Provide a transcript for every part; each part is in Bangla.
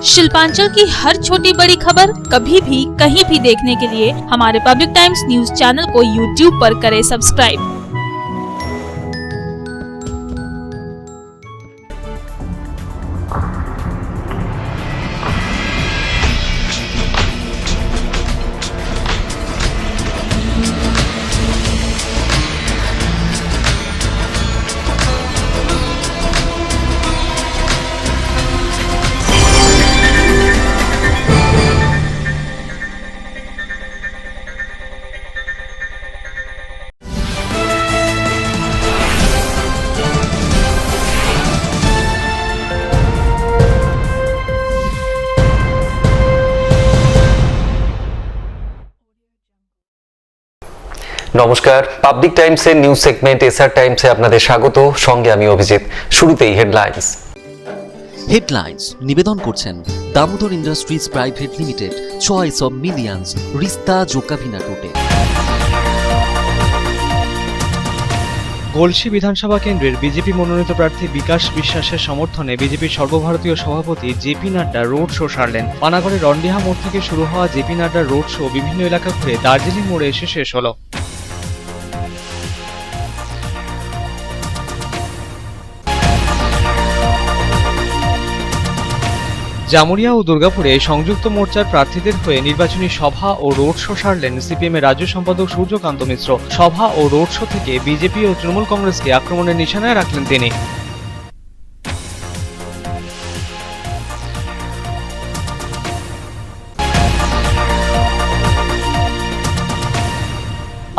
शिल्पांचल की हर छोटी बड़ी खबर कभी भी कहीं भी देखने के लिए हमारे पब्लिक टाइम्स न्यूज चैनल को यूट्यूब पर करें सब्सक्राइब। নমস্কার, পাবলিক টাইমসের নিউজ সেগমেন্ট এসআর টাইমসে আপনাদের স্বাগত। সঙ্গে আমি অভিজিৎ। শুরুতেই হেডলাইন্স নিবেদন করছেন Damodar industries private limited, choice of millions, রিস্তা জোকাভিনা টোটে। গলসি বিধানসভা কেন্দ্রের বিজেপি মনোনীত প্রার্থী বিকাশ বিশ্বাসের সমর্থনে বিজেপির সর্বভারতীয় সভাপতি JP Nadda road show সারলেন। পানাগড়ের Rondiha মোড় থেকে শুরু হওয়া জেপি নাড্ডার রোড শো বিভিন্ন এলাকা ঘুরে দার্জিলিং মোড়ে এসে শেষ হলো। জামুরিয়া ও দুর্গাপুরে সংযুক্ত মোর্চার প্রার্থীদের হয়ে নির্বাচনী সভা ও রোড শো সারলেন সিপিএম এর রাজ্য সম্পাদক সূর্যকান্ত মিশ্র। সভা ও রোড শো থেকে বিজেপি ও তৃণমূল কংগ্রেসকে আক্রমণের নিশানায় রাখলেন তিনি।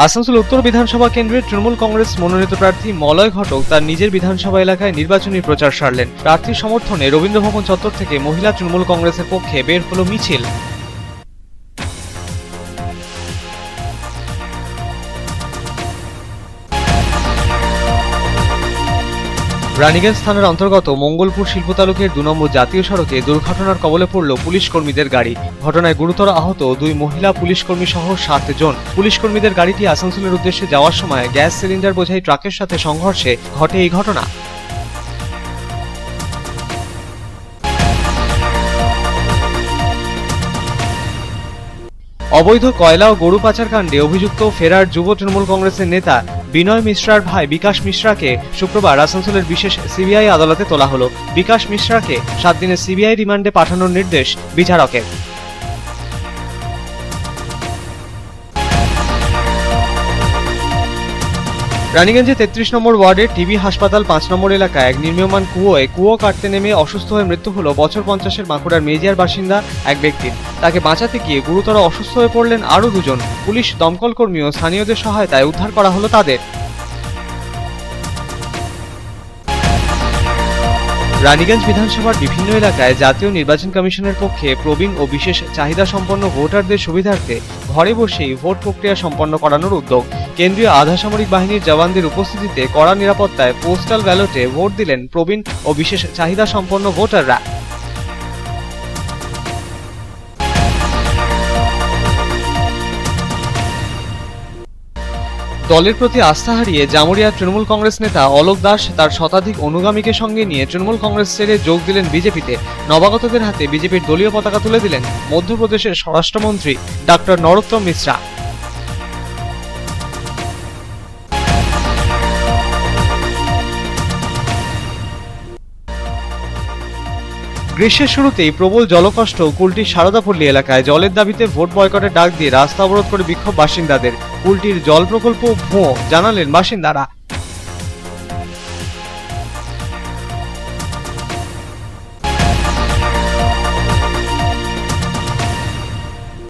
আসানসোল উত্তর বিধানসভা কেন্দ্রের তৃণমূল কংগ্রেস মনোনীত প্রার্থী মলয় ঘটক তার নিজের বিধানসভা এলাকায় নির্বাচনী প্রচার সারলেন। প্রার্থীর সমর্থনে রবীন্দ্র ভবন চত্বর থেকে মহিলা তৃণমূল কংগ্রেসের পক্ষে বের হলো মিছিল। রানীগঞ্জ থানার অন্তর্গত মঙ্গলপুর শিল্প তালুকের ২ নম্বর জাতীয় সড়কে দুর্ঘটনার কবলে পড়ল পুলিশ কর্মীদের গাড়ি। ঘটনায় গুরুতর আহত ২ মহিলা পুলিশ কর্মী সহ ৭ জন। পুলিশ কর্মীদের গাড়িটি আসানসোলের উদ্দেশ্যে যাওয়ার সময় গ্যাস সিলিন্ডার বোঝাই ট্রাকের সাথে সংঘর্ষে ঘটে এই ঘটনা। অবৈধ কয়লা ও গরু পাচার কাণ্ডে অভিযুক্ত ফেরার যুব তৃণমূল কংগ্রেসের নেতা বিনয় মিশ্রার ভাই বিকাশ মিশ্রাকে শুক্রবার আসানসোলের বিশেষ সিবিআই আদালতে তোলা হলো। বিকাশ মিশ্রাকে 7 দিনের সিবিআই রিমান্ডে পাঠানোর নির্দেশ বিচারকের। রানীগঞ্জে 33 নম্বর ওয়ার্ডের টিবি হাসপাতাল 5 নম্বর এলাকায় এক নির্মীয়মান কুয়ো কাটতে নেমে অসুস্থ হয়ে মৃত্যু হলো বছর 50-এর বাঁকুড়ার মেজিয়ার বাসিন্দা এক ব্যক্তির। তাকে বাঁচাতে গিয়ে গুরুতর অসুস্থ হয়ে পড়লেন আরও 2 জন। পুলিশ, দমকল কর্মী ও স্থানীয়দের সহায়তায় উদ্ধার করা হলো তাদের। রানীগঞ্জ বিধানসভার বিভিন্ন এলাকায় জাতীয় নির্বাচন কমিশনের পক্ষে প্রবীণ ও বিশেষ চাহিদা সম্পন্ন ভোটারদের সুবিধার্থে ঘরে বসেই ভোট প্রক্রিয়া সম্পন্ন করানোর উদ্যোগ। কেন্দ্রীয় আধা সামরিক বাহিনীর জওয়ানদের উপস্থিতিতে কড়া নিরাপত্তায় পোস্টাল ব্যালটে ভোট দিলেন প্রবীণ ও বিশেষ চাহিদা সম্পন্ন ভোটাররা। দলের প্রতি আস্থা হারিয়ে জামুরিয়ার তৃণমূল কংগ্রেস নেতা অলোক দাস তার শতাধিক অনুগামীকে সঙ্গে নিয়ে তৃণমূল কংগ্রেস ছেড়ে যোগ দিলেন বিজেপিতে। নবাগতদের হাতে বিজেপির দলীয় পতাকা তুলে দিলেন মধ্যপ্রদেশের স্বরাষ্ট্রমন্ত্রী ডক্টর নরোত্তম মিশ্রা। গ্রীষ্মের শুরুতেই প্রবল জলকষ্ট কুলটির সারদাপল্লী এলাকায়। জলের দাবিতে ভোট বয়কটের ডাক দিয়ে রাস্তা অবরোধ করে বিক্ষোভ বাসিন্দাদের। কুলটির জল প্রকল্প ভুয়ো জানালেন বাসিন্দারা।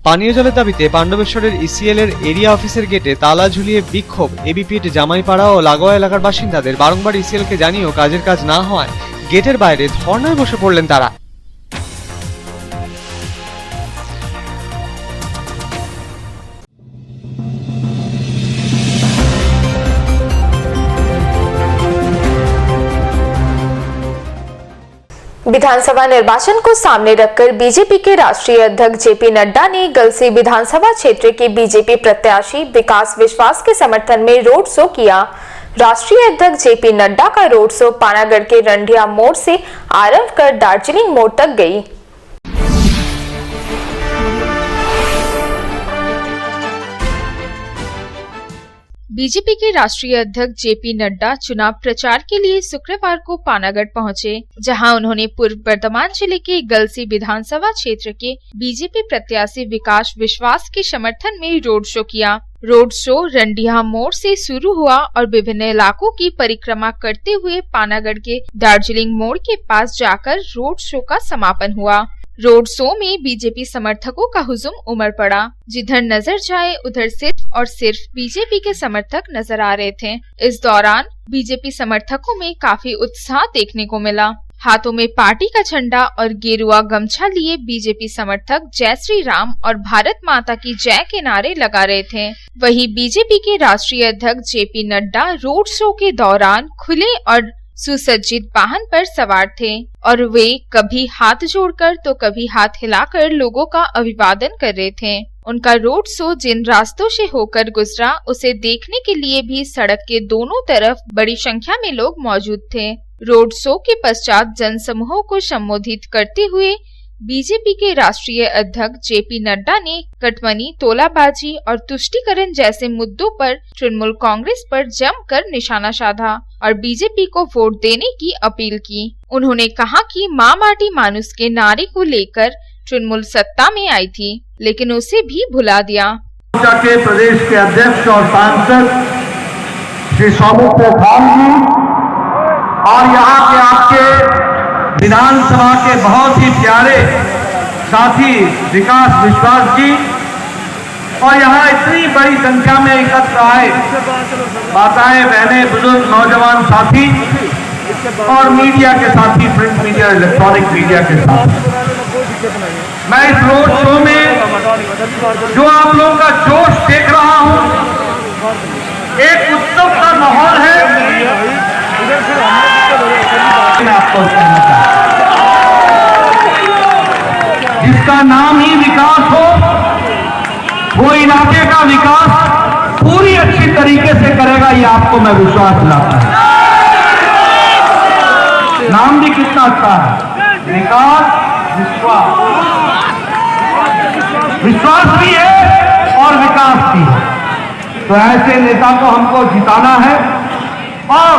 পানীয় জলের দাবিতে পাণ্ডবেশ্বরের ইসিএল এর এরিয়া অফিসের গেটে তালা ঝুলিয়ে বিক্ষোভ এবিপির জামাইপাড়া ও লাগোয়া এলাকার বাসিন্দাদের। বারংবার ইসিএল কে জানিয়েও কাজের কাজ না হওয়ায় গেটের বাইরে ধর্নায় বসে পড়লেন তারা। विधानसभा निर्वाचन को सामने रखकर बीजेपी के राष्ट्रीय अध्यक्ष जेपी नड्डा ने गलसी विधानसभा क्षेत्र के बीजेपी प्रत्याशी विकास विश्वास के समर्थन में रोड शो किया। राष्ट्रीय अध्यक्ष जेपी नड्डा का रोड शो पानागढ़ के रंडिया मोड़ से आरंभ कर दार्जिलिंग मोड़ तक गई। बीजेपी के राष्ट्रीय अध्यक्ष जेपी नड्डा चुनाव प्रचार के लिए शुक्रवार को पानागढ़ पहुंचे, जहां उन्होंने पूर्व बर्धमान जिले के गलसी विधानसभा क्षेत्र के बीजेपी प्रत्याशी विकास विश्वास के समर्थन में रोड शो किया। रोड शो रंडिया मोड़ से शुरू हुआ और विभिन्न इलाकों की परिक्रमा करते हुए पानागढ़ के दार्जिलिंग मोड़ के पास जाकर रोड शो का समापन हुआ। रोड शो में बीजेपी समर्थकों का हुजूम उमड़ पड़ा। जिधर नजर जाए उधर सिर्फ और सिर्फ बीजेपी के समर्थक नजर आ रहे थे। इस दौरान बीजेपी समर्थकों में काफी उत्साह देखने को मिला। हाथों में पार्टी का झंडा और गेरुआ गमछा लिए बीजेपी समर्थक जय श्री राम और भारत माता की जय के नारे लगा रहे थे। वहीं बीजेपी के राष्ट्रीय अध्यक्ष जेपी नड्डा रोड शो के दौरान खुले और सुसज्जित वाहन पर सवार थे और वे कभी हाथ जोड़कर तो कभी हाथ हिलाकर लोगों का अभिवादन कर रहे थे। उनका रोड शो जिन रास्तों से होकर गुजरा उसे देखने के लिए भी सड़क के दोनों तरफ बड़ी संख्या में लोग मौजूद थे। रोड शो के पश्चात जनसमूहों को संबोधित करते हुए बीजेपी के राष्ट्रीय अध्यक्ष जेपी नड्डा ने कटमनी, तोलाबाजी और तुष्टीकरण जैसे मुद्दों पर तृणमूल कांग्रेस पर जमकर निशाना साधा और बीजेपी को वोट देने की अपील की। उन्होंने कहा कि माँ माटी मानुष के नारे को लेकर तृणमूल सत्ता में आई थी, लेकिन उसे भी भुला दिया। के प्रदेश के अध्यक्ष और सांसद श्री सौमित्र खान जी और यहाँ के आपके विधानसभा के बहुत ही प्यारे साथी विकास विश्वास जी और यहाँ इतनी बड़ी संख्या में एकत्र आए माताएं, बहनें, बुजुर्ग, नौजवान साथी और मीडिया के साथी, प्रिंट मीडिया, इलेक्ट्रॉनिक मीडिया के साथ, मैं इस रोड शो में जो आप लोगों का जोश देख रहा हूँ, एक उत्सव का माहौल है। आपको जिसका नाम ही विकास हो, वो इलाके का विकास पूरी अच्छी तरीके से करेगा, ये आपको मैं विश्वास दिलाता हूं। नाम भी कितना अच्छा है, विकास विश्वास, विश्वास भी है और विकास भी है। तो ऐसे नेता को हमको जिताना है और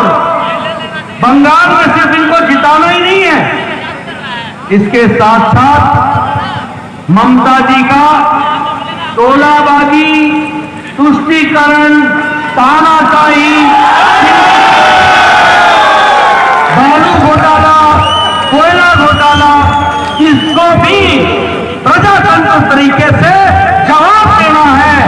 बंगाल में सिर्फ इनको जिताना ही नहीं है, इसके साथ साथ ममता जी का तोलाबाजी, तुष्टीकरण, तानाशाही, बालू घोटाला, कोयला घोटाला, इसको भी प्रजातंत्र तरीके से जवाब देना है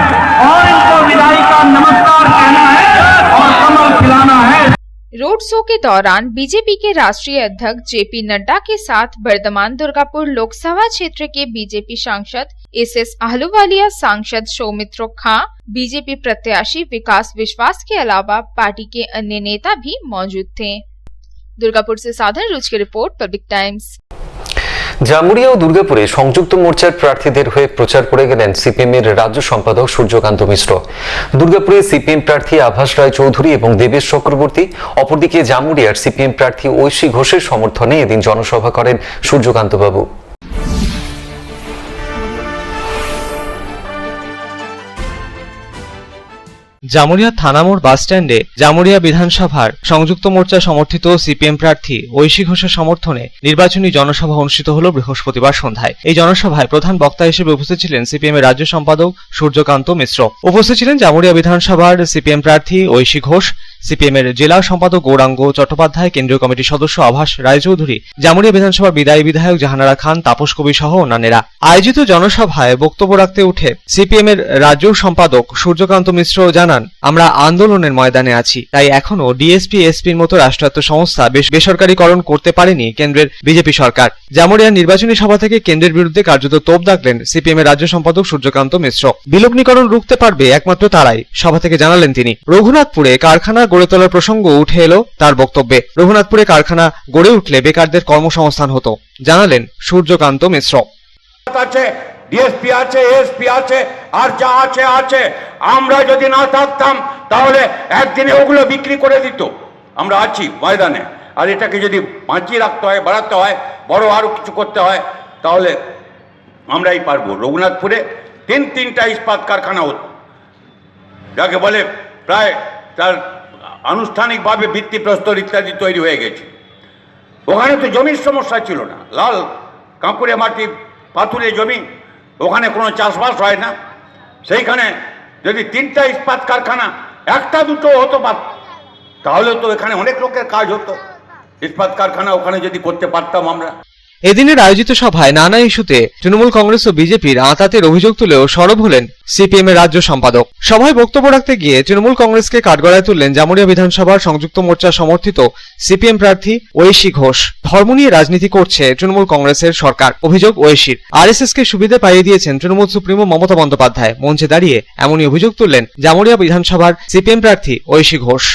और इनको विदाई का नमस्कार कहना है और कमल खिलाना है। रोड शो के दौरान बीजेपी के राष्ट्रीय अध्यक्ष जेपी नड्डा के साथ बर्धमान दुर्गापुर लोकसभा क्षेत्र के बीजेपी सांसद एसएस आहलूवालिया, सांसद सौमित्र खां, बीजेपी प्रत्याशी विकास विश्वास के अलावा पार्टी के अन्य नेता भी मौजूद थे। दुर्गापुर से साधन रुच की रिपोर्ट, पब्लिक टाइम्स। জামুরিয়া ও দুর্গাপুরে সংযুক্ত মোর্চার প্রার্থীদের হয়ে প্রচার করে গেলেন সিপিএম এর রাজ্য সম্পাদক সূর্যকান্ত মিশ্র। দুর্গাপুরে সিপিএম প্রার্থী আভাস রায় চৌধুরী এবং দেবেশ চক্রবর্তী, অপরদিকে জামুরিয়ার সিপিএম প্রার্থী ঐশী ঘোষের সমর্থনে এদিন জনসভা করেন সূর্যকান্ত বাবু। জামুরিয়া থানামোড় বাস স্ট্যান্ডে জামুরিয়া বিধানসভার সংযুক্ত মোর্চা সমর্থিত সিপিএম প্রার্থী ঐশী ঘোষের সমর্থনে নির্বাচনী জনসভা অনুষ্ঠিত হল বৃহস্পতিবার সন্ধ্যায়। এই জনসভায় প্রধান বক্তা হিসেবে উপস্থিত ছিলেন সিপিএম এর রাজ্য সম্পাদক সূর্যকান্ত মিশ্র। উপস্থিত ছিলেন জামুরিয়া বিধানসভার সিপিএম প্রার্থী ঐশী ঘোষ, সিপিএম এর জেলা সম্পাদক গৌরাঙ্গ চট্টোপাধ্যায়, কেন্দ্রীয় কমিটির সদস্য আভাস রায়চৌধুরী, জামুরিয়া বিধানসভার বিদায়ী বিধায়ক জাহানারা খান, তাপস কবি সহ অন্যান্যরা। আয়োজিত জনসভায় বক্তব্য রাখতে উঠে সিপিএম এর রাজ্য সম্পাদক সূর্যকান্ত মিশ্র জানান, আমরা আন্দোলনের ময়দানে আছি, তাই এখনো ডিএসপি, এসপির মতো রাষ্ট্রায়ত্ত সংস্থা বেসরকারীকরণ করতে পারেনি কেন্দ্রের বিজেপি সরকার। জামুরিয়ার নির্বাচনী সভা থেকে কেন্দ্রের বিরুদ্ধে কার্যত তোপ দাগলেন সিপিএম এর রাজ্য সম্পাদক সূর্যকান্ত মিশ্র। বিলগ্নিকরণ রুখতে পারবে একমাত্র তারাই, সভা থেকে জানালেন তিনি। রঘুনাথপুরে কারখানা গড়ে তোলার প্রসঙ্গ উঠে এলো তার বক্তব্যে। রঘুনাথপুরে কারখানা গড়ে উঠলে বেকারদের কর্মসংস্থান হতো, জানালেন সূর্যকান্ত মিশ্র। ডিএসপি আছে, এসপি আছে, আর যা আছে আছে, আমরা যদি না থাকতাম তাহলে একদিনে ওগুলো বিক্রি করে দিত। আমরা আছি ময়দানে, আর এটাকে যদি বাঁচিয়ে রাখতে হয়, বাড়াতে হয়, বড় আরো কিছু করতে হয়, তাহলে আমরাই পারবো। রঘুনাথপুরে তিনটা ইস্পাত কারখানা হতো, যাকে বলে প্রায় তার আনুষ্ঠানিকভাবে ভিত্তিপ্রস্তর ইত্যাদি তৈরি হয়ে গেছে। ওখানে তো জমির সমস্যা ছিল না, লাল কাঁকুড়ে মাটি পাথুরে জমি, ওখানে কোনো চাষবাস হয় না। সেইখানে যদি 3টা ইস্পাত কারখানা, 1টা 2টো হতো তাহলে তো এখানে অনেক লোকের কাজ হতো। ইস্পাত কারখানা ওখানে যদি করতে পারতাম আমরা। এদিনের আয়োজিত সভায় নানা ইস্যুতে তৃণমূল কংগ্রেস ও বিজেপির আঁতাতের অভিযোগ তুলেও সরব হলেন সিপিএম এর রাজ্য সম্পাদক। সভায় বক্তব্য রাখতে গিয়ে তৃণমূল কংগ্রেসকে কাঠগড়ায় তুললেন জামুরিয়া বিধানসভার সংযুক্ত মোর্চা সমর্থিত সিপিএম প্রার্থী ঐশী ঘোষ। ধর্ম নিয়ে রাজনীতি করছে তৃণমূল কংগ্রেসের সরকার, অভিযোগ ঐশীর। আরএসএস কে সুবিধা পাইয়ে দিয়েছেন তৃণমূল সুপ্রিমো মমতা বন্দ্যোপাধ্যায়। মঞ্চে দাঁড়িয়ে এমনই অভিযোগ তুললেন জামুরিয়া বিধানসভার সিপিএম প্রার্থী ঐশী ঘোষ।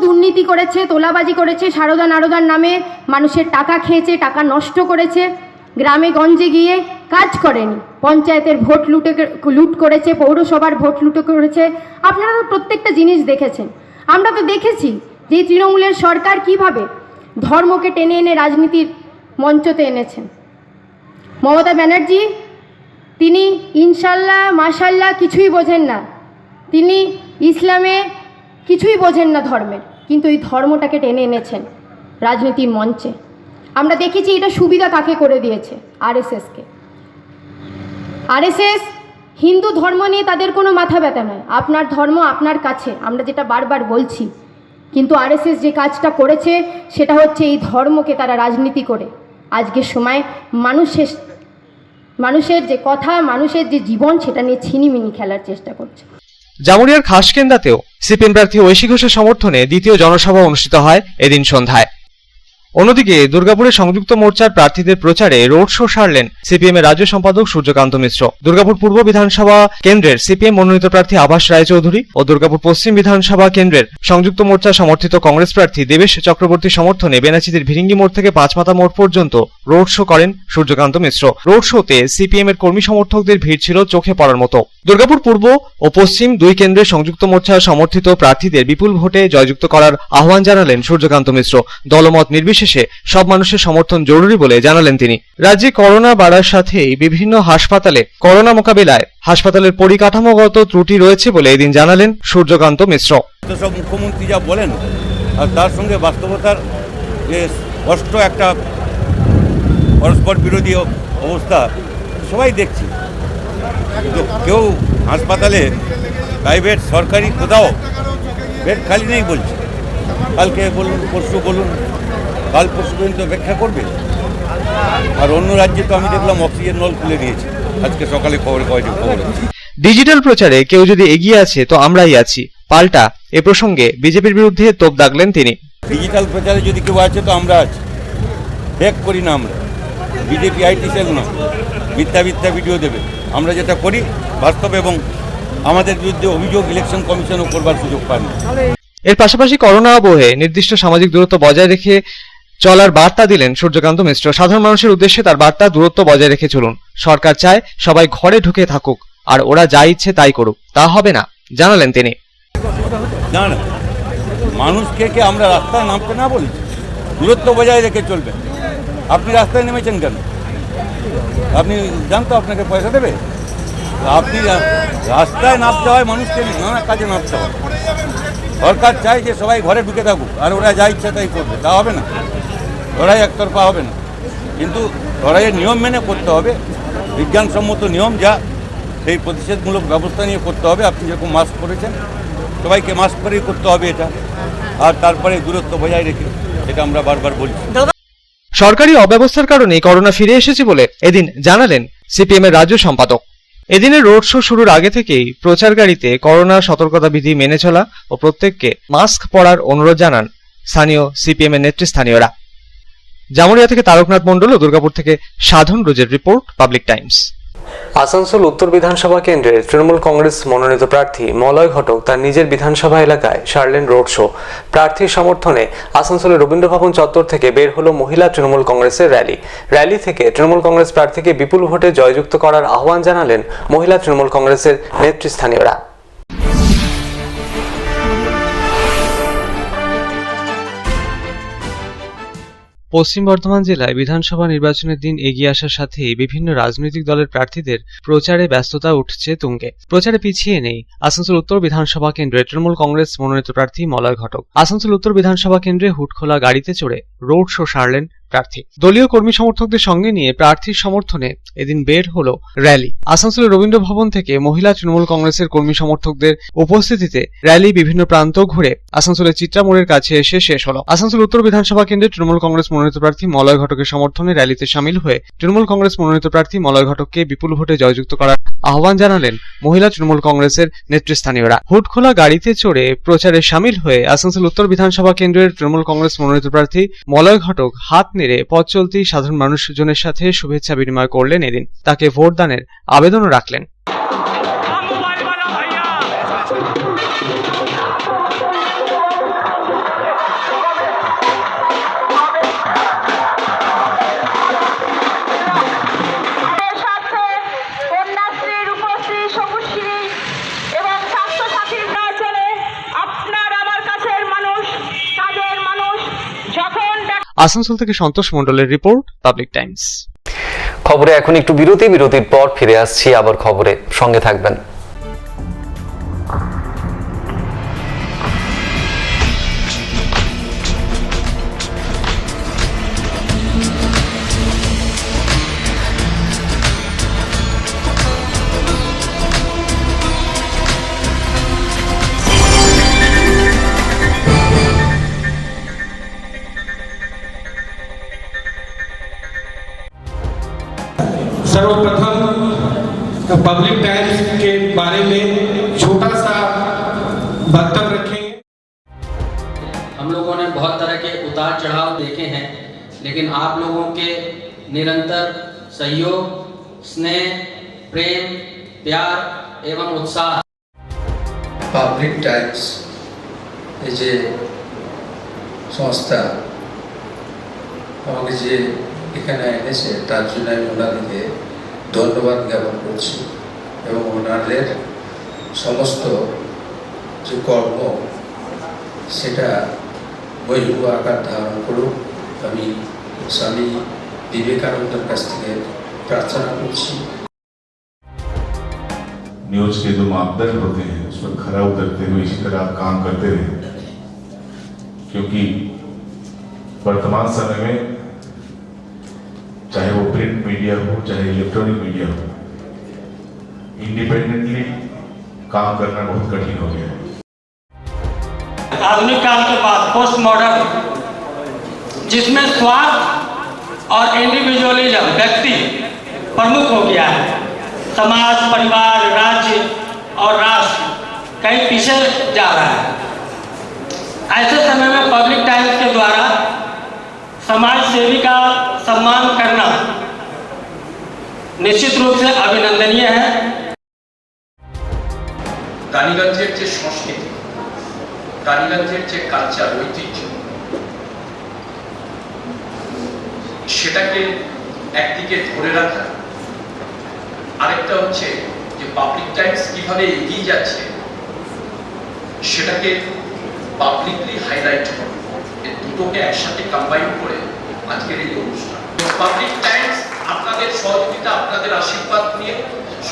দুর্নীতি করেছে, তোলাবাজি করেছে, সারদা নারদার নামে মানুষের টাকা খেয়েছে, টাকা নষ্ট করেছে, গ্রামে গঞ্জে গিয়ে কাজ করেনি, পঞ্চায়েতের ভোট লুট করেছে, পৌরসভার ভোট লুট করেছে। আপনারা তো প্রত্যেকটা জিনিস দেখেছেন। আমরা তো দেখেছি যে তৃণমূলের সরকার কিভাবে ধর্মকে টেনে এনে রাজনীতির মঞ্চতে এনেছেন। মমতা ব্যানার্জি তিনি ইনশাল্লাহ মাশাল্লাহ কিছুই বোঝেন না, তিনি ইসলামে কিছুই বোঝেন না ধর্মের, কিন্তু এই ধর্মটাকে টেনে এনেছেন রাজনীতির মঞ্চে। আমরা দেখেছি এটা সুবিধা কাকে করে দিয়েছে, আরএসএসকে। আরএসএস হিন্দু ধর্ম নিয়ে তাদের কোনো মাথা ব্যথা নয়, আপনার ধর্ম আপনার কাছে, আমরা যেটা বারবার বলছি। কিন্তু আরএসএস যে কাজটা করেছে সেটা হচ্ছে এই ধর্মকে তারা রাজনীতি করে আজকের সময় মানুষের যে কথা, মানুষের যে জীবন, সেটা নিয়ে ছিনিমিনি খেলার চেষ্টা করছে। জামুরিয়ার খাসকেন্দাতেও সিপিএম প্রার্থী ঐশী ঘোষের সমর্থনে দ্বিতীয় জনসভা অনুষ্ঠিত হয় এদিন সন্ধ্যায়। অন্যদিকে দুর্গাপুরে সংযুক্ত মোর্চার প্রার্থীদের প্রচারে রোড শো সারলেন সিপিএম এর রাজ্য সম্পাদক সূর্যকান্ত মিশ্র। দুর্গাপুর পূর্ব বিধানসভা কেন্দ্রের সিপিএম মনোনীত প্রার্থী আভাস রায়চৌধুরী ও দুর্গাপুর পশ্চিম বিধানসভা কেন্দ্রের সংযুক্ত মোর্চা সমর্থিত কংগ্রেস প্রার্থী দেবেশ চক্রবর্তী সমর্থনে বেনাচিতির ভিরিঙ্গি মোড় থেকে পাঁচমাথা মোড় পর্যন্ত রোড শো করেন সূর্যকান্ত মিশ্র। রোড শোতে সিপিএম এর কর্মী সমর্থকদের ভিড় ছিল চোখে পড়ার মতো। দুর্গাপুর পূর্ব ও পশ্চিম দুই কেন্দ্রের সংযুক্ত মোর্চা সমর্থিত প্রার্থীদের বিপুল ভোটে জয়যুক্ত করার আহ্বান জানালেন সূর্যকান্ত মিশ্র। দলমত নির্বিশেষে সব মানুষের সমর্থন জরুরি বলে জানালেন তিনি। রাজ্যে করোনা বাড়ার সাথেই বিভিন্ন হাসপাতালে করোনা মোকাবিলায় হাসপাতালের পরিকাঠামোগত ত্রুটি রয়েছে বলে এদিন জানালেন সূর্যকান্ত মিশ্র। সব মুখ্যমন্ত্রী যা বলেন আর তার সঙ্গে বাস্তবতার যে স্পষ্ট একটা পরস্পর বিরোধী অবস্থা সবাই দেখছি। কেউ হাসপাতালে প্রাইভেট সরকারি কোথাও বেড খালি নেই বলছে, কালকে বলুন পরশু বলুন, কাল পরশু পর্যন্ত অপেক্ষা করবে। আর অন্য রাজ্যে তো আমি দেখলাম অক্সিজেন নল খুলে দিয়েছে, আজকে সকালে খবর। ডিজিটাল প্রচারে কেউ যদি এগিয়ে আছে তো আমরাই আছি, পাল্টা এ প্রসঙ্গে বিজেপির বিরুদ্ধে তোপ দাগলেন তিনি। ডিজিটাল প্রচারে যদি কেউ আছে তো আমরা আছি, ফেক করি না আমরা। বিজেপি আইটি সেল না, মিথ্যা ভিডিও দেবে। আমরা যেটা করি বাস্তব, এবং আমাদের বিরুদ্ধে অভিযোগ ইলেকশন কমিশনও করবার সুযোগ পায়নি। এর পাশাপাশি করোনা আবহে নির্দিষ্ট সামাজিক দূরত্ব বজায় রেখে চলার বার্তা দিলেন সূর্যকান্ত মিশ্র। সাধারণ মানুষের উদ্দেশ্যে তার বার্তা, দূরত্ব বজায় রেখে চলুন। সরকার চায় সবাই ঘরে ঢুকে থাকুক, আর ওরা যা ইচ্ছে তাই করুক, তা হবে না জানালেন তিনি। না, মানুষকে আমরা রাস্তায় নামতে না বলছি, দূরত্ব বজায় রেখে চলবেন। আপনি রাস্তায় নেমেছেন কেন? আপনি জানতো আপনাকে পয়সা দেবে? আপনি রাস্তায় নামতে হয়, মানুষকে নানা কাজে নামতে হয়। সরকার চায় যে সবাই ঘরে ঢুকে থাকুক, আর ওরা যা ইচ্ছা তাই করবে, তা হবে না। লড়াই একতরফা হবে না, কিন্তু লড়াইয়ের নিয়ম মেনে করতে হবে। বিজ্ঞানসম্মত নিয়ম যা, সেই প্রতিষেধমূলক ব্যবস্থা নিয়ে করতে হবে। আপনি যেরকম মাস্ক পরেছেন, সবাইকে মাস্ক পরেই করতে হবে এটা, আর তারপরে দূরত্ব বজায় রেখে, এটা আমরা বারবার বলছি। সরকারি অব্যবস্থার কারণে করোনা ফিরে এসেছে বলে এদিন জানালেন সিপিএম এর রাজ্য সম্পাদক। এদিনের রোড শো শুরুর আগে থেকেই প্রচার গাড়িতে করোনা সতর্কতা বিধি মেনে চলা ও প্রত্যেককে মাস্ক পরার অনুরোধ জানান স্থানীয় সিপিএম এর নেতৃস্থানীয়রা। জামুরিয়া থেকে তারকনাথ মণ্ডল ও দুর্গাপুর থেকে সাধন রোজের রিপোর্ট, পাবলিক টাইমস। আসানসোল উত্তর বিধানসভা কেন্দ্রের তৃণমূল কংগ্রেস মনোনীত প্রার্থী মলয় ঘটক তার নিজের বিধানসভা এলাকায় সারলেন রোড শো। প্রার্থীর সমর্থনে আসানসোলের রবীন্দ্র ভবন চত্বর থেকে বের হলো মহিলা তৃণমূল কংগ্রেসের র্যালি থেকে তৃণমূল কংগ্রেস প্রার্থীকে বিপুল ভোটে জয়যুক্ত করার আহ্বান জানালেন মহিলা তৃণমূল কংগ্রেসের নেতৃস্থানীয়রা। পশ্চিম বর্ধমান জেলায় বিধানসভা নির্বাচনের দিন এগিয়ে আসার সাথেই বিভিন্ন রাজনৈতিক দলের প্রার্থীদের প্রচারে ব্যস্ততা উঠছে তুঙ্গে। প্রচারে পিছিয়ে নেই আসানসোল উত্তর বিধানসভা কেন্দ্রে তৃণমূল কংগ্রেস মনোনীত প্রার্থী মলয় ঘটক। আসানসোল উত্তর বিধানসভা কেন্দ্রে হুটখোলা গাড়িতে চড়ে রোড শো সারলেন প্রার্থী। দলীয় কর্মী সমর্থকদের সঙ্গে নিয়ে প্রার্থীর সমর্থনে এদিন বের হলো র্যালি। আসানসোলের রবীন্দ্র ভবন থেকে মহিলা তৃণমূল কংগ্রেসের কর্মী সমর্থকদের উপস্থিতিতে র্যালি বিভিন্ন প্রান্ত ঘুরে আসানসোলের চিত্রা মোড়ের কাছে এসে শেষ হলো। আসানসোল উত্তর বিধানসভা কেন্দ্রে তৃণমূল কংগ্রেস মনোনীত প্রার্থী মলয় ঘটকের সমর্থনে র্যালিতে সামিল হয়ে তৃণমূল কংগ্রেস মনোনীত প্রার্থী মলয় ঘটককে বিপুল ভোটে জয়যুক্ত করার আহ্বান জানালেন মহিলা তৃণমূল কংগ্রেসের নেতৃস্থানীয়রা। হুটখোলা গাড়িতে চড়ে প্রচারে সামিল হয়ে আসানসোল উত্তর বিধানসভা কেন্দ্রের তৃণমূল কংগ্রেস মনোনীত প্রার্থী মলয় ঘটক হাত নেড়ে পথ চলতি সাধারণ মানুষজনের সাথে শুভেচ্ছা বিনিময় করলেন। এদিন তাকে ভোট দানের আবেদনও রাখলেন। আসানসোল থেকে সন্তোষ মণ্ডলের রিপোর্ট, পাবলিক টাইমস। খবরে এখন একটু বিরতির পর ফিরে আসছি আবার খবরে, সঙ্গে থাকবেন। सर्वप्रथम पब्लिक टाइम्स के बारे में छोटा सा वक्तव्य रखेंगे। हम लोगों ने बहुत तरह के उतार चढ़ाव देखे हैं, लेकिन आप लोगों के निरंतर सहयोग, स्नेह, प्रेम, प्यार एवं उत्साह पब्लिक टाइम्स যে সংস্থা আমাকে যে এখানে এনেছে তার জন্য আমি ওনাদেরকে ধন্যবাদ জ্ঞাপন করছি এবং ওনাদের সমস্ত যে কর্ম সেটা বৈভব আকার ধারণ করুক আমি স্বামী বিবেকানন্দের কাছ থেকে प्रार्थना করছি। न्यूज के जो मापदंड होते हैं उस पर खरा उतरते हुए इसी तरह आप काम करते रहे, क्योंकि वर्तमान समय में चाहे वो प्रिंट मीडिया हो चाहे इलेक्ट्रॉनिक मीडिया हो, इंडिपेंडेंटली काम करना बहुत कठिन हो गया है। आधुनिक काल के बाद पोस्ट मॉडर्न, जिसमें स्वार्थ और इंडिविजुअलिज्म व्यक्ति प्रमुख हो गया है, समाज, परिवार, राज्य और राष्ट्र कहीं पीछे जा रहा है। ऐसे समय में पब्लिक टाइम्स के द्वारा समाज सेवी का सम्मान करना निश्चित रूप से अभिनंदनीय है। টালিগঞ্জের যে সংস্কৃতি, টালিগঞ্জের যে কালচার, ঐতিহ্য, সেটাকে একদিকে ধরে রাখা, আরেকটা হচ্ছে যে পাবলিক টাইমস কিভাবে এগিয়ে যাচ্ছে সেটাকে পাবলিকলি হাইলাইট করা, এই দুটোকে একসাথে কম্বাইন করে আজকের এই অনুষ্ঠান। পাবলিক টাইমস আপনাদের সহযোগিতা, আপনাদের আশীর্বাদ নিয়ে,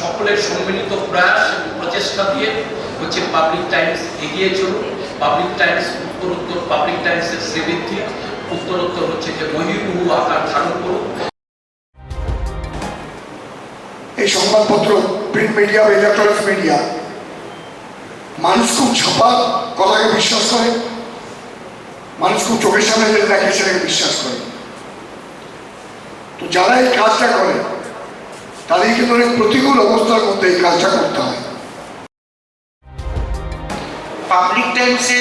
সকলের সম্মিলিত প্রয়াস প্রচেষ্টা দিয়ে হচ্ছে পাবলিক টাইমস এগিয়ে চলুন। পাবলিক টাইমস উত্তরোত্তর, পাবলিক টাইমসের শ্রীবৃদ্ধি উত্তরোত্তর হচ্ছে যে মহিরুহু আকার ধারণ করুন। এই সংবাদপত্র, প্রিন্ট মিডিয়া বা ইলেকট্রনিক মিডিয়া, মানুষ খুব ছাপা কথাকে বিশ্বাস করে, মানুষ খুব চোখের সামনে যেটা দেখে সেটাকে বিশ্বাস করে। তো যারা এই কাজটা করে তাদের কিন্তু অনেক প্রতিকূল অবস্থার মধ্যে এই কাজটা করতে হয়। পাবলিক টাইমসে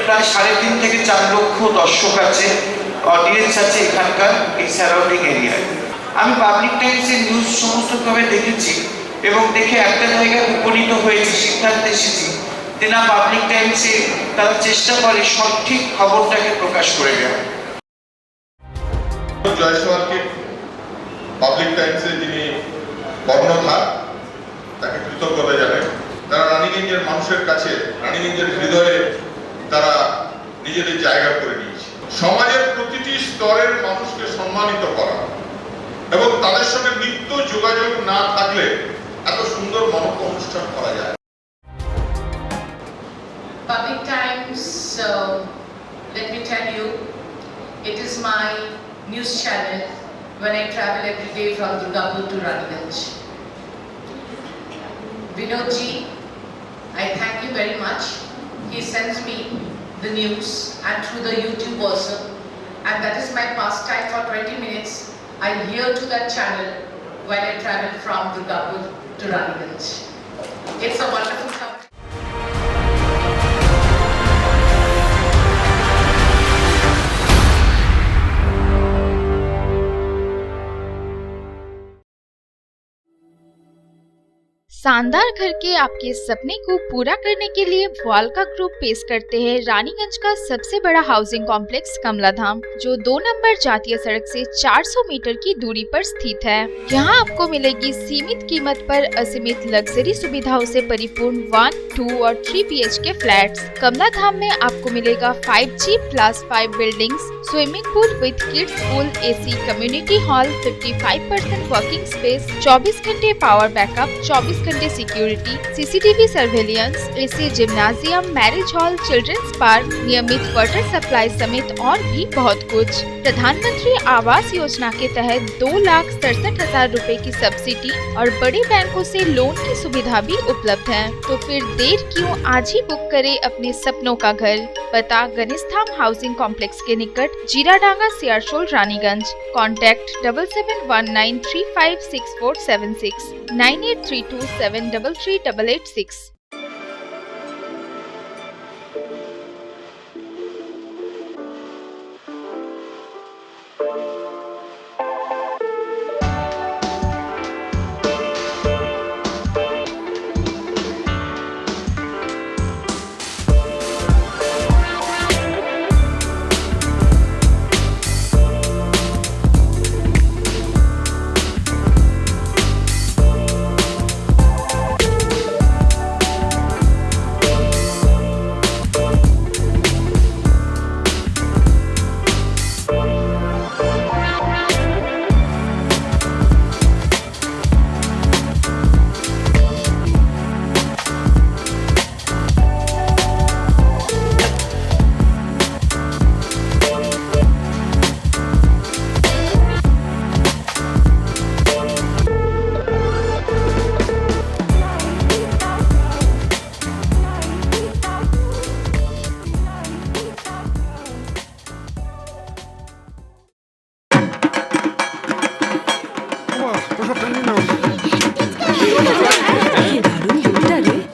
প্রায় 3.5 থেকে 4 লক্ষ দর্শক আছে, অডিয়েন্স আছে এখানকার এই সারাউন্ডিং এরিয়ায়। আমি পাবলিক টাইমসের নিউজ সমস্তভাবে দেখেছি এবং দেখে একটা জায়গায় উপনীত হয়েছি, সিদ্ধান্তে এসেছি যে না, পাবলিক টাইমসে তারা চেষ্টা করে সঠিক খবরটাকে প্রকাশ করে দেওয়া। জয়সওয়ালকে পাবলিক টাইমসে যিনি কর্ণধার, তাকে কৃতজ্ঞতা জানাই। তারা রানীগঞ্জের মানুষের কাছে, রানীগঞ্জের হৃদয়ে তারা নিজেদের জায়গা করে নিয়েছে। সমাজের প্রতিটি স্তরের মানুষকে সম্মানিত করা এবং তাদের সঙ্গে নিত্য যোগাযোগ না থাকলে এত সুন্দর মহৎ অনুষ্ঠান করা যায়। Public Times, let me tell you, it is my news channel when I travel every day from Durgapur to Raniganj. Vinod ji, I thank you very much. He sends me the news and through the YouTube also, and that is my pastime for 20 minutes. I hear to that channel when I travel from Durgapur to Raniganj. It's a wonderful cover. शानदार घर के आपके सपने को पूरा करने के लिए वालका ग्रुप पेश करते हैं रानीगंज का सबसे बड़ा हाउसिंग कॉम्प्लेक्स कमलाधाम, जो 2 नंबर जातीय सड़क से 400 मीटर की दूरी पर स्थित है। यहाँ आपको मिलेगी सीमित कीमत पर असीमित लग्जरी सुविधाओं से परिपूर्ण 1, 2 और 3 BHK फ्लैट्स। कमलाधाम में आपको मिलेगा 5G+5 buildings, swimming pool with kids pool, AC community hall, 55% working space, 24 घंटे पावर बैकअप, 24 घंटे security, CCTV surveillance, AC gymnasium, marriage hall, children's park, नियमित वाटर सप्लाई समेत और भी बहुत कुछ। प्रधानमंत्री आवास योजना के तहत 2,67,000 रुपए की सब्सिडी और बड़े बैंकों से लोन की सुविधा भी उपलब्ध है। तो फिर देर क्यों, आज ही बुक करें अपने सपनों का घर। पता गणेशधाम हाउसिंग कॉम्प्लेक्स के निकट, जीराडांगा, सियारशोल, रानीगंज। कॉन्टैक्ट 7719356476 9832733886।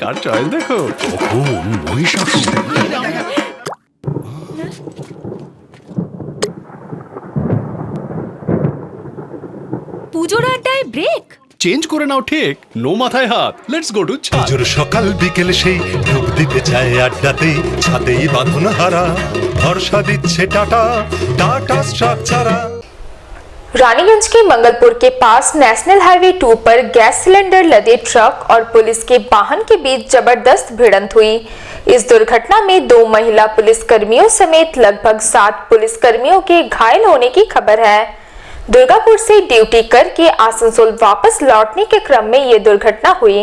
কার চয়েস দেখো, কখন মহিষাসুর। পুজোর আড্ডায় ব্রেক চেঞ্জ করে নাও ঠিক, নো মাথায় হাত। লেটস গো টু চা। পুজোর সকাল বিকেল সেই ডুব দিতে চায় আড্ডাতেই, ছাদেই বাঁধন হারা ভরসা দিচ্ছে টাটা, টাটা স্ট্রাকচারা। रानीगंज के मंगलपुर के पास नेशनल हाईवे 2 पर गैस सिलेंडर लदे ट्रक और पुलिस के वाहन के बीच जबरदस्त भिड़ंत हुई। इस दुर्घटना में 2 महिला पुलिसकर्मियों समेत लगभग 7 पुलिसकर्मियों के घायल होने की खबर है। दुर्गापुर से ड्यूटी करके आसनसोल वापस लौटने के क्रम में ये दुर्घटना हुई।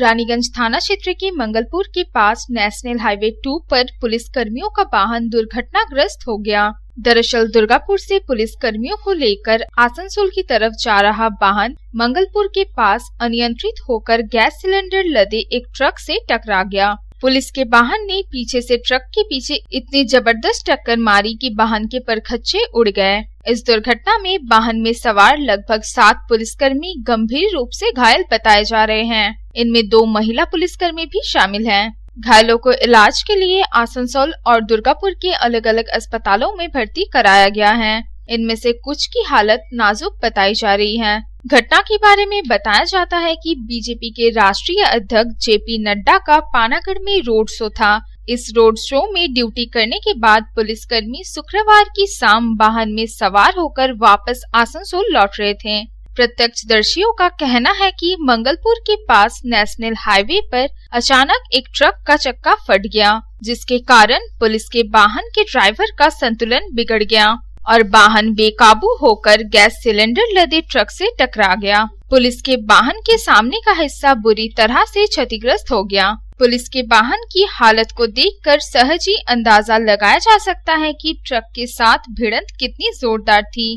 रानीगंज थाना क्षेत्र के मंगलपुर के पास नेशनल हाईवे 2 पर पुलिस कर्मियों का वाहन दुर्घटनाग्रस्त हो गया। दरअसल दुर्गापुर से पुलिस कर्मियों को लेकर आसनसोल की तरफ जा रहा वाहन मंगलपुर के पास अनियंत्रित होकर गैस सिलेंडर लदे एक ट्रक से टकरा गया। पुलिस के वाहन ने पीछे से ट्रक के पीछे इतनी जबरदस्त टक्कर मारी कि वाहन के परखच्चे उड़ गए। इस दुर्घटना में वाहन में सवार लगभग 7 पुलिसकर्मी गंभीर रूप से घायल बताए जा रहे हैं। इनमें 2 महिला पुलिसकर्मी भी शामिल हैं। घायलों को इलाज के लिए आसनसोल और दुर्गापुर के अलग अलग अस्पतालों में भर्ती कराया गया है। इनमें से कुछ की हालत नाजुक बताई जा रही है। घटना के बारे में बताया जाता है कि बीजेपी के राष्ट्रीय अध्यक्ष JP नड्डा का पानागढ़ में रोड शो था। इस रोड शो में ड्यूटी करने के बाद पुलिसकर्मी शुक्रवार की शाम वाहन में सवार होकर वापस आसनसोल लौट रहे थे। प्रत्यक्षदर्शियों का कहना है कि मंगलपुर के पास नेशनल हाईवे पर अचानक एक ट्रक का चक्का फट गया, जिसके कारण पुलिस के वाहन के ड्राइवर का संतुलन बिगड़ गया और वाहन बेकाबू होकर गैस सिलेंडर लदे ट्रक से टकरा गया। पुलिस के वाहन के सामने का हिस्सा बुरी तरह से क्षतिग्रस्त हो गया। पुलिस के वाहन की हालत को देखकर सहज ही अंदाजा लगाया जा सकता है कि ट्रक के साथ भिड़ंत कितनी जोरदार थी।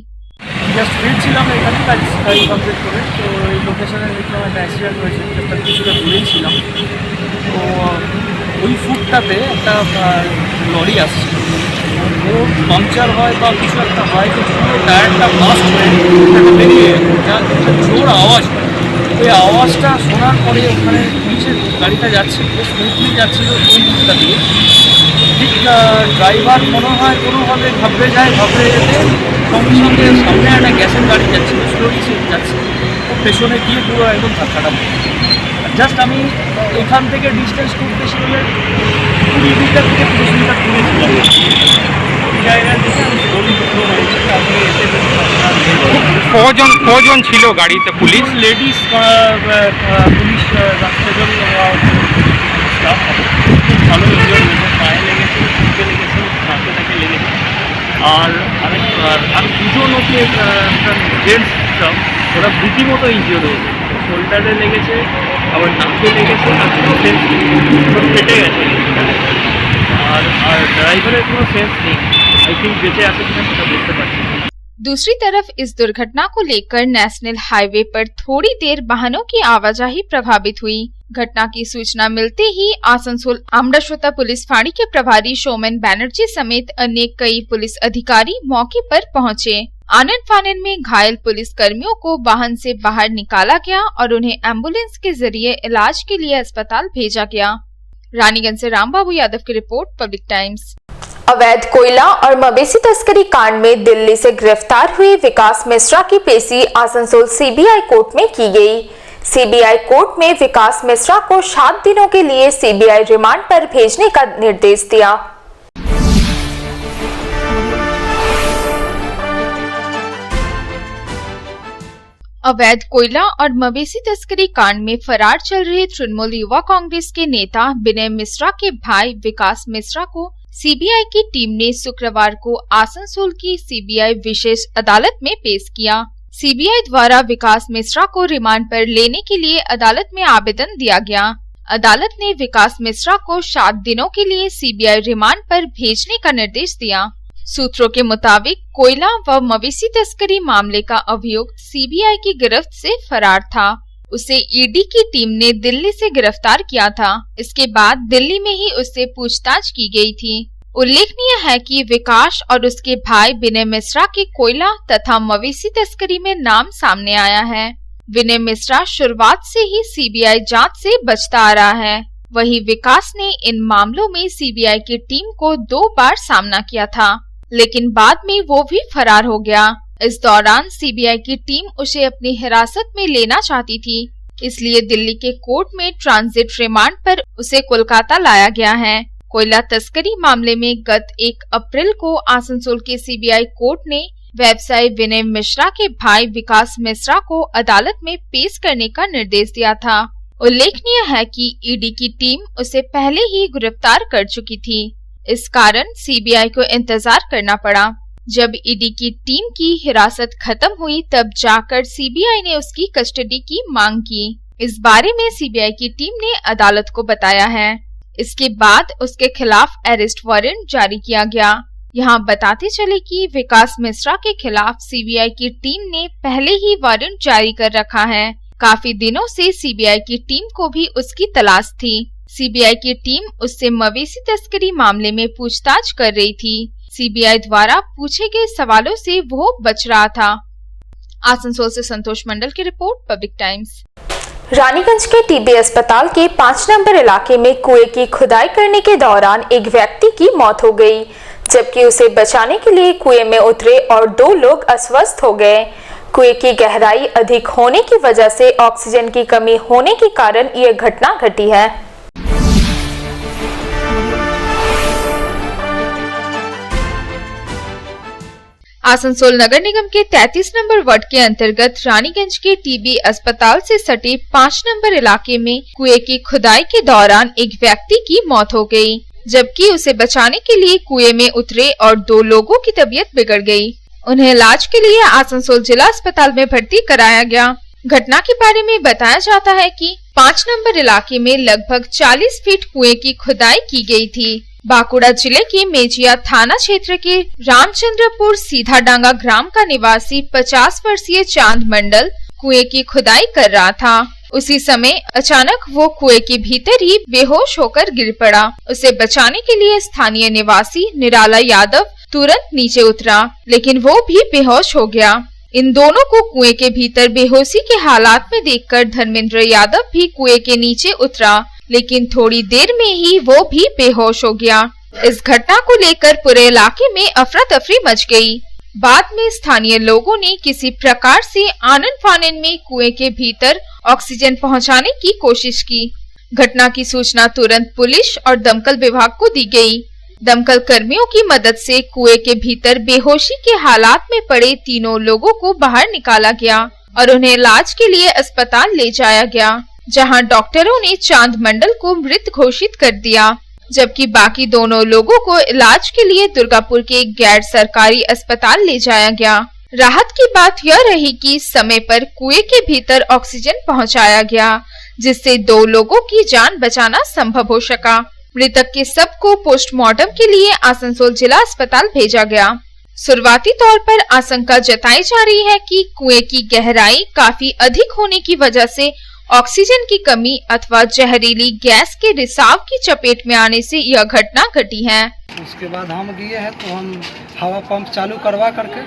জাস্ট ফিরছিলাম এখানে কাজ কমপ্লিট করে, তো এই লোকেশনে দেখলাম একটা অ্যাক্সিডেন্ট হয়েছে, তার কিছুটা দূরেই ছিলাম। তো ওই ফুটটাতে একটা লরি আসছে, ও পাংচার হয় বা কিছু একটা হয়, তো পুরো টায়ারটা ব্লাস্ট হয়ে বেরিয়ে যার জোর আওয়াজ হয়। ওই আওয়াজটা শোনার পরে ওখানে পুলিশের গাড়িটা যাচ্ছে, বেশ স্মুথলি যাচ্ছিল ওই দিকটা দিয়ে। ঠিক ড্রাইভার মনে হয় কোনোভাবে ঘাবড়ে যায়, ঘাবড়ে যেতে সঙ্গে সঙ্গে সামনে একটা গ্যাসের গাড়ি যাচ্ছিল, স্লোলি যাচ্ছে, ও পেছনে গিয়ে পুরো একদম ধাক্কাটা পড়ে। জাস্ট আমি এখান থেকে ডিস্টেন্স করতে শিখলে 20 মিটার থেকে 30 মিটার দূরে ছিলাম। এই জায়গায় দেখে আমি স্লোলি দুটো হয়েছে, আমি এসে কজন ছিল গাড়িতে? পুলিশ, লেডিস, পুলিশ, রাস্তাজল স্টাফ হবে। খুব ভালো ইঞ্জিওর হয়েছে, পায়ে লেগেছে, বুকে লেগেছে, হাতে টাকে লেগেছে। আর দুজন ওকে জেন্টস স্টাফ, ওরা রীতিমতো ইঞ্জিওর হয়েছে, শোল্ডারে লেগেছে, আবার নাকে লেগেছে, আর কোনো সেন্স নেই, সব ফেটে গেছে। আর ড্রাইভারের কোনো সেন্স নেই, आई थिंक बेचे आते कितना पता देखते पाচ্ছি। दूसरी तरफ इस दुर्घटना को लेकर नेशनल हाईवे पर थोड़ी देर वाहनों की आवाजाही प्रभावित हुई। घटना की सूचना मिलते ही आसनसोल आमडाश्रोता पुलिस फाड़ी के प्रभारी शोमन बैनर्जी समेत अन्य कई पुलिस अधिकारी मौके पर पहुंचे। आनन फानन में घायल पुलिस कर्मियों को वाहन से बाहर निकाला गया और उन्हें एम्बुलेंस के जरिए इलाज के लिए अस्पताल भेजा गया। रानीगंज से रामबाबू यादव की रिपोर्ट, पब्लिक टाइम्स। अवैध कोयला और मवेशी तस्करी कांड में दिल्ली से गिरफ्तार हुए विकास मिश्रा की पेशी आसनसोल सीबीआई कोर्ट में की गई। सीबीआई कोर्ट में विकास मिश्रा को 7 दिनों के लिए सीबीआई रिमांड पर भेजने का निर्देश दिया। अवैध कोयला और मवेशी तस्करी कांड में फरार चल रहे तृणमूल युवा कांग्रेस के नेता विनय मिश्रा के भाई विकास मिश्रा को सीबीआई की टीम ने शुक्रवार को आसनसोल की सीबीआई विशेष अदालत में पेश किया। सीबीआई द्वारा विकास मिश्रा को रिमांड पर लेने के लिए अदालत में आवेदन दिया गया। अदालत ने विकास मिश्रा को 7 दिनों के लिए सीबीआई रिमांड पर भेजने का निर्देश दिया। सूत्रों के मुताबिक कोयला व मवेशी तस्करी मामले का अभियुक्त सीबीआई की गिरफ्त से फरार था। उसे ईडी की टीम ने दिल्ली से गिरफ्तार किया था। इसके बाद दिल्ली में ही उससे पूछताछ की गई थी। उल्लेखनीय है कि विकास और उसके भाई विनय मिश्रा के कोयला तथा मवेशी तस्करी में नाम सामने आया है। विनय मिश्रा शुरुआत से ही सीबीआई जांच से बचता आ रहा है। वहीं विकास ने इन मामलों में सीबीआई की टीम को 2 बार सामना किया था, लेकिन बाद में वो भी फरार हो गया। इस दौरान सीबीआई की टीम उसे अपनी हिरासत में लेना चाहती थी, इसलिए दिल्ली के कोर्ट में ट्रांजिट रिमांड पर उसे कोलकाता लाया गया है। कोयला तस्करी मामले में गत 1 अप्रैल को आसनसोल के सीबीआई कोर्ट ने व्यवसायी विनय मिश्रा के भाई विकास मिश्रा को अदालत में पेश करने का निर्देश दिया था। उल्लेखनीय है कि ईडी की टीम उसे पहले ही गिरफ्तार कर चुकी थी। इस कारण सीबीआई को इंतजार करना पड़ा। जब ईडी की टीम की हिरासत खत्म हुई तब जाकर सीबीआई ने उसकी कस्टडी की मांग की। इस बारे में सीबीआई की टीम ने अदालत को बताया है। इसके बाद उसके खिलाफ अरेस्ट वारंट जारी किया गया। यहाँ बताते चले कि विकास मिश्रा के खिलाफ सीबीआई की टीम ने पहले ही वारंट जारी कर रखा है। काफी दिनों से सीबीआई की टीम को भी उसकी तलाश थी। सीबीआई की टीम उससे मवेशी तस्करी मामले में पूछताछ कर रही थी। सीबीआई द्वारा पूछे गए सवालों से वो बच रहा था। आसनसोल से संतोष मंडल की रिपोर्ट, पब्लिक टाइम्स। रानीगंज के टीबी अस्पताल के 5 नंबर इलाके में कुएं की खुदाई करने के दौरान एक व्यक्ति की मौत हो गई, जबकि उसे बचाने के लिए कुएं में उतरे और 2 लोग अस्वस्थ हो गए। कुएं की गहराई अधिक होने की वजह से ऑक्सीजन की कमी होने के कारण यह घटना घटी है। आसनसोल नगर निगम के 33 नंबर वार्ड के अंतर्गत रानीगंज के टीबी अस्पताल से सटे 5 नंबर इलाके में कुएं की खुदाई के दौरान एक व्यक्ति की मौत हो गई, जबकि उसे बचाने के लिए कुएं में उतरे और 2 लोगों की तबीयत बिगड़ गई। उन्हें इलाज के लिए आसनसोल जिला अस्पताल में भर्ती कराया गया। घटना के बारे में बताया जाता है कि 5 नंबर इलाके में लगभग 40 फीट कुएं की खुदाई की गई थी। बांकुड़ा जिले के मेजिया थाना क्षेत्र के रामचंद्रपुर सीधा डांगा ग्राम का निवासी 50 वर्षीय चांद मंडल कुएं की खुदाई कर रहा था। उसी समय अचानक वो कुएं के भीतर ही बेहोश होकर गिर पड़ा। उसे बचाने के लिए स्थानीय निवासी निराला यादव तुरंत नीचे उतरा, लेकिन वो भी बेहोश हो गया। इन दोनों को कुएं के भीतर बेहोशी के हालात में देखकर धर्मेंद्र यादव भी कुएं के नीचे उतरा, लेकिन थोड़ी देर में ही वो भी बेहोश हो गया। इस घटना को लेकर पूरे इलाके में अफरा तफरी मच गई। बाद में स्थानीय लोगों ने किसी प्रकार से आनन फानन में कुएं के भीतर ऑक्सीजन पहुंचाने की कोशिश की। घटना की सूचना तुरंत पुलिस और दमकल विभाग को दी गई। दमकल कर्मियों की मदद से कुएं के भीतर बेहोशी के हालात में पड़े तीनों लोगों को बाहर निकाला गया और उन्हें इलाज के लिए अस्पताल ले जाया गया, जहां डॉक्टरों ने चांद मंडल को मृत घोषित कर दिया, जबकि बाकी दोनों लोगों को इलाज के लिए दुर्गापुर के एक गैर सरकारी अस्पताल ले जाया गया। राहत की बात यह रही कि समय पर कुएं के भीतर ऑक्सीजन पहुंचाया गया, जिससे 2 लोगों की जान बचाना संभव हो सका। मृतक के शव को पोस्टमार्टम के लिए आसनसोल जिला अस्पताल भेजा गया। शुरुआती तौर पर आशंका जताई जा रही है कि कुएं की गहराई काफी अधिक होने की वजह से ऑक्सीजन की कमी अथवा जहरीली गैस के रिसाव की चपेट में आने से यह घटना घटी है। उसके बाद हम गए हैं तो हम हवा पंप चालू करवा करके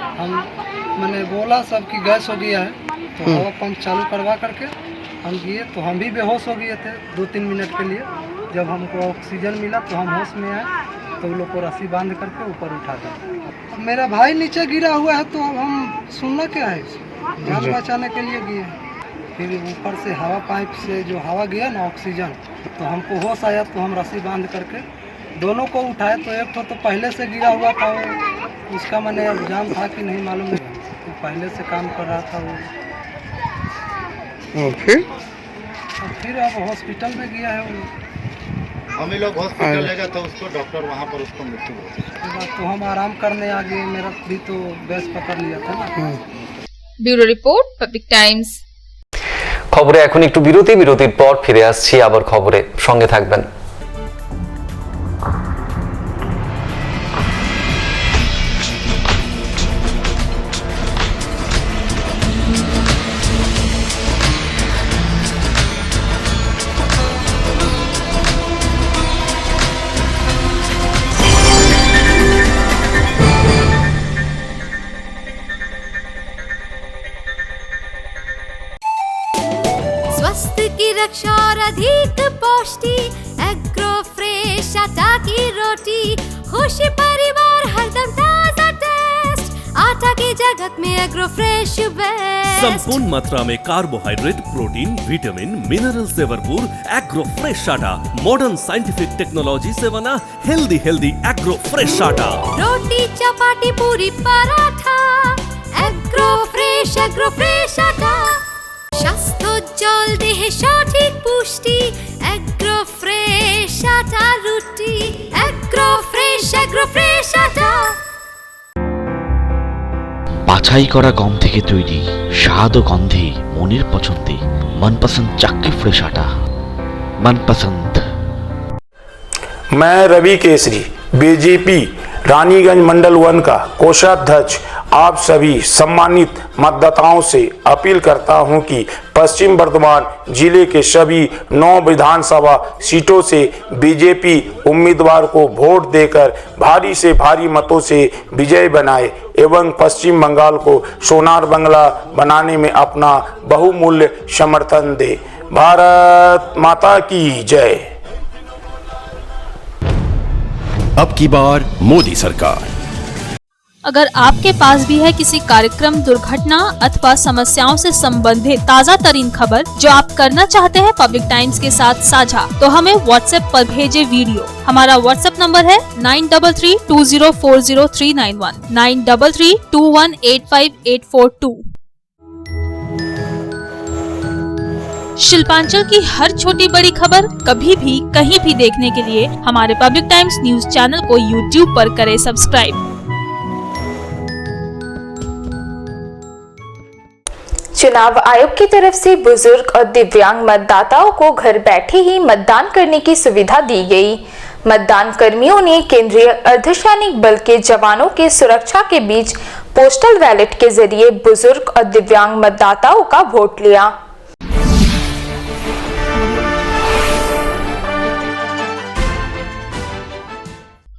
मैंने बोला सब की गैस हो गया है, तो हवा पंप चालू करवा करके हम गए तो हम भी बेहोश हो गए थे 2-3 मिनट के लिए। जब हमको ऑक्सीजन मिला तो हम होश में आए, तो वो लोग को रस्सी बांध करके ऊपर उठा दिया। मेरा भाई नीचे गिरा हुआ है, तो अब हम सुनना क्या है, जान बचाने के लिए गए। फिर ऊपर से हवा पाइप से जो हवा गया ना ऑक्सीजन, तो हमको होश आया तो हम रस्सी बांध करके दोनों को उठाए। तो एक तो पहले से गिरा हुआ था, वो उसका मैंने अब जान था कि नहीं मालूम, तो पहले से काम कर रहा था वो। फिर अब हॉस्पिटल में गया है वो। हम लोग हॉस्पिटल ले गए तो उसको डॉक्टर वहाँ पर उसको मृत्यु हो गई। तो हम आराम करने आ गए, मेरा भी तो गैस पकड़ लिया था ना। Bureau report, public times. খবরে এখন একটু বিরতির পর ফিরে আসছি আবার খবরে, সঙ্গে থাকবেন। स्वास्थ्य की रक्षा और अधिक पौष्टिक एग्रो फ्रेश आटा की रोटी, खुशी परिवार हरदम ताजा टेस्ट, आटा की जगत में एग्रो फ्रेश बेस्ट। संपूर्ण मात्रा में कार्बोहाइड्रेट, प्रोटीन, विटामिन, मिनरल से भरपूर एग्रो फ्रेश आटा मॉडर्न साइंटिफिक टेक्नोलॉजी से बना हेल्दी एग्रो फ्रेश आटा। रोटी चपाटी पूरी पराठा, एग्रो फ्रेश आटा, স্বাস্থ্যোজ্জ্বল দেহে সঠিক পুষ্টি, এগ্রো ফ্রেশ আটা রুটি, এগ্রো ফ্রেশ আটা। বাছাই করা গম থেকে তৈরি স্বাদ ও গন্ধে মনের পছন্দে মনপসন্দ চাক্কি ফ্রেশ আটা, मनपसंद। मैं रवि केसरी बीजेपी रानीगंज मंडल 1 का कोषाध्यक्ष आप सभी सम्मानित मतदाताओं से अपील करता हूं कि पश्चिम बर्धमान जिले के सभी 9 विधानसभा सीटों से बीजेपी उम्मीदवार को वोट देकर भारी से भारी मतों से विजय बनाए एवं पश्चिम बंगाल को सोनार बंगला बनाने में अपना बहुमूल्य समर्थन दे। भारत माता की जय। अब की बार मोदी सरकार। अगर आपके पास भी है किसी कार्यक्रम, दुर्घटना अथवा समस्याओं से संबंधित ताज़ा तरीन खबर जो आप करना चाहते हैं पब्लिक टाइम्स के साथ साझा, तो हमें व्हाट्सएप पर भेजे वीडियो। हमारा व्हाट्सएप नंबर है 9332040391 9332185842। शिल्पांचल की हर छोटी बड़ी खबर कभी भी कहीं भी देखने के लिए हमारे पब्लिक टाइम्स न्यूज चैनल को यूट्यूब पर करें सब्सक्राइब। चुनाव आयोग की तरफ से बुजुर्ग और दिव्यांग मतदाताओं को घर बैठे ही मतदान करने की सुविधा दी गई। मतदान कर्मियों ने केंद्रीय अर्धसैनिक बल के जवानों के सुरक्षा के बीच पोस्टल बैलेट के जरिए बुजुर्ग और दिव्यांग मतदाताओं का वोट लिया।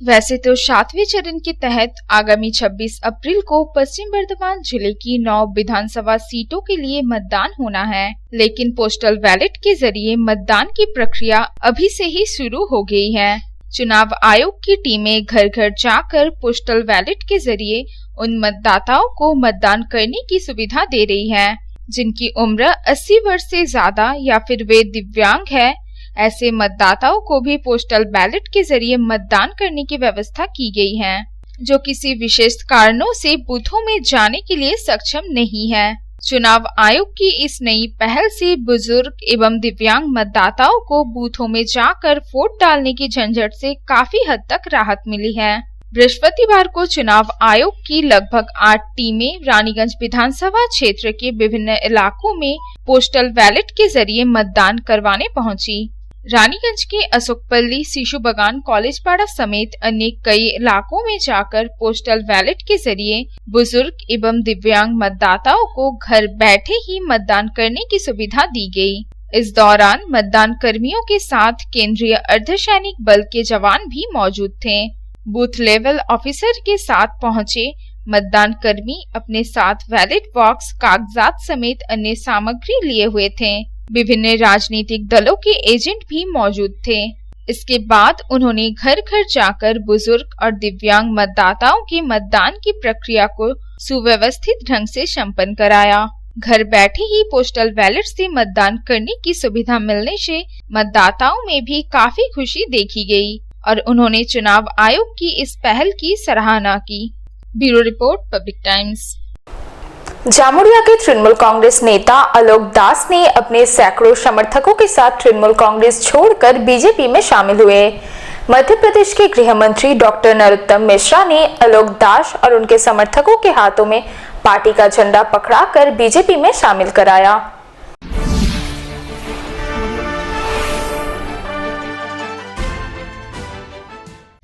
वैसे तो 7वें चरण के तहत आगामी 26 अप्रैल को पश्चिम बर्धमान जिले की 9 विधानसभा सीटों के लिए मतदान होना है, लेकिन पोस्टल बैलेट के जरिए मतदान की प्रक्रिया अभी से ही शुरू हो गई है। चुनाव आयोग की टीमें घर घर जाकर पोस्टल बैलेट के जरिए उन मतदाताओं को मतदान करने की सुविधा दे रही है जिनकी उम्र 80 वर्ष से ज्यादा या फिर वे दिव्यांग है। ऐसे मतदाताओं को भी पोस्टल बैलेट के जरिए मतदान करने की व्यवस्था की गई है जो किसी विशेष कारणों से बूथों में जाने के लिए सक्षम नहीं है। चुनाव आयोग की इस नई पहल से बुजुर्ग एवं दिव्यांग मतदाताओं को बूथों में जाकर वोट डालने की झंझट से काफी हद तक राहत मिली है। बृहस्पतिवार को चुनाव आयोग की लगभग 8 टीमें रानीगंज विधानसभा क्षेत्र के विभिन्न इलाकों में पोस्टल बैलेट के जरिए मतदान करवाने पहुंची। रानीगंज के अशोकपल्ली, शिशु बगान, कॉलेज पाड़ा समेत अन्य कई इलाकों में जाकर पोस्टल बैलेट के जरिए बुजुर्ग एवं दिव्यांग मतदाताओं को घर बैठे ही मतदान करने की सुविधा दी गई। इस दौरान मतदान कर्मियों के साथ केंद्रीय अर्धसैनिक बल के जवान भी मौजूद थे। बूथ लेवल ऑफिसर के साथ पहुंचे मतदान कर्मी अपने साथ बैलेट बॉक्स, कागजात समेत अन्य सामग्री लिए हुए थे। विभिन्न राजनीतिक दलों के एजेंट भी मौजूद थे। इसके बाद उन्होंने घर घर जाकर बुजुर्ग और दिव्यांग मतदाताओं के मतदान की प्रक्रिया को सुव्यवस्थित ढंग से संपन्न कराया। घर बैठे ही पोस्टल बैलेट से मतदान करने की सुविधा मिलने से मतदाताओं में भी काफी खुशी देखी गई और उन्होंने चुनाव आयोग की इस पहल की सराहना की। Bureau report, public times. Jamuria के तृणमूल कांग्रेस नेता आलोक दास ने अपने सैकड़ों समर्थकों के साथ तृणमूल कांग्रेस छोड़कर बीजेपी में शामिल हुए। मध्य प्रदेश के गृह मंत्री डॉक्टर नरोत्तम मिश्रा ने आलोक दास और उनके समर्थकों के हाथों में पार्टी का झंडा पकड़ाकर बीजेपी में शामिल कराया।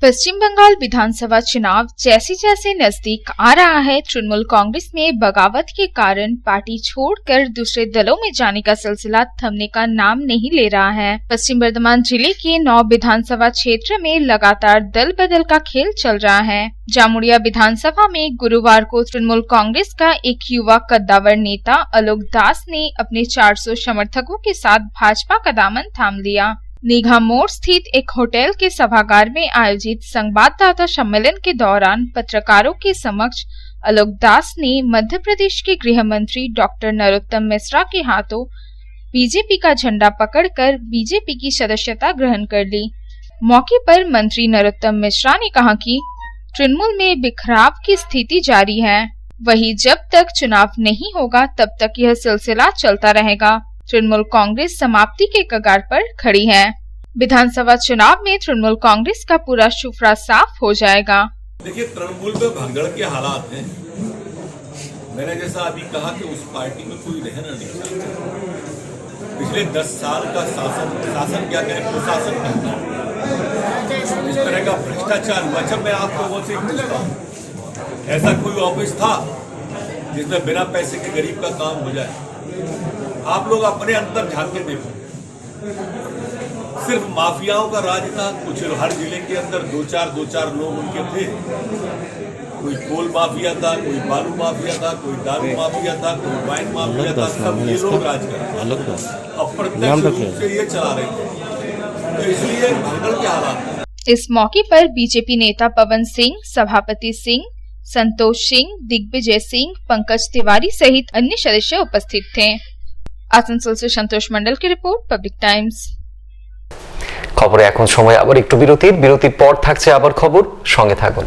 पश्चिम बंगाल विधानसभा चुनाव जैसे जैसे नजदीक आ रहा है, तृणमूल कांग्रेस में बगावत के कारण पार्टी छोड़कर दूसरे दलों में जाने का सिलसिला थमने का नाम नहीं ले रहा है। पश्चिम बर्धमान जिले के 9 विधानसभा क्षेत्र में लगातार दल बदल का खेल चल रहा है। जामुड़िया विधानसभा में गुरुवार को तृणमूल कांग्रेस का एक युवा कद्दावर नेता आलोक दास ने अपने 400 समर्थकों के साथ भाजपा का दामन थाम लिया। निघा मोड़ स्थित एक होटल के सभागार में आयोजित संवाददाता सम्मेलन के दौरान पत्रकारों के समक्ष आलोक दास ने मध्य प्रदेश के गृह मंत्री डॉक्टर नरोत्तम मिश्रा के हाथों बीजेपी का झंडा पकड़कर बीजेपी की सदस्यता ग्रहण कर ली। मौके पर मंत्री नरोत्तम मिश्रा ने कहा कि तृणमूल में बिखराव की स्थिति जारी है, वही जब तक चुनाव नहीं होगा तब तक यह सिलसिला चलता रहेगा। तृणमूल कांग्रेस समाप्ति के कगार पर खड़ी है। विधानसभा चुनाव में तृणमूल कांग्रेस का पूरा सुफरा साफ हो जाएगा। देखिए, तृणमूल में भगदड़ के हालात हैं। मैंने जैसा अभी कहा कि उस पार्टी में कोई रहना नहीं चाहता। पिछले 10 साल का शासन क्या करें, प्रशासन करता है। इस तरह का भ्रष्टाचार हुआ। जब मैं आप लोगों से पूछता हूँ, ऐसा कोई ऑफिस था जिसमें बिना पैसे के गरीब का काम हो जाए? आप लोग अपने अंदर झांक के देखो, सिर्फ माफियाओं का राज था। कुछ हर जिले के अंदर दो चार लोग उनके थे। कोई कोल माफिया था, कोई बालू माफिया था, कोई दारू माफिया था, कोई वाइन माफिया था। सब ये लोग राज कर अप्रत्यक्ष रूप से ये चला रहे थे। तो इसलिए भगदड़ के हालात। इस मौके पर बीजेपी नेता पवन सिंह, सभापति सिंह, संतोष सिंह, दिग्विजय सिंह, पंकज तिवारी सहित अन्य सदस्य उपस्थित थे। आसनसोल से संतोष मंडल की रिपोर्ट, पब्लिक टाइम्स। খবরে এখন সময় আবার একটু বিরতির পর থাকছে আবার খবর, সঙ্গে থাকুন।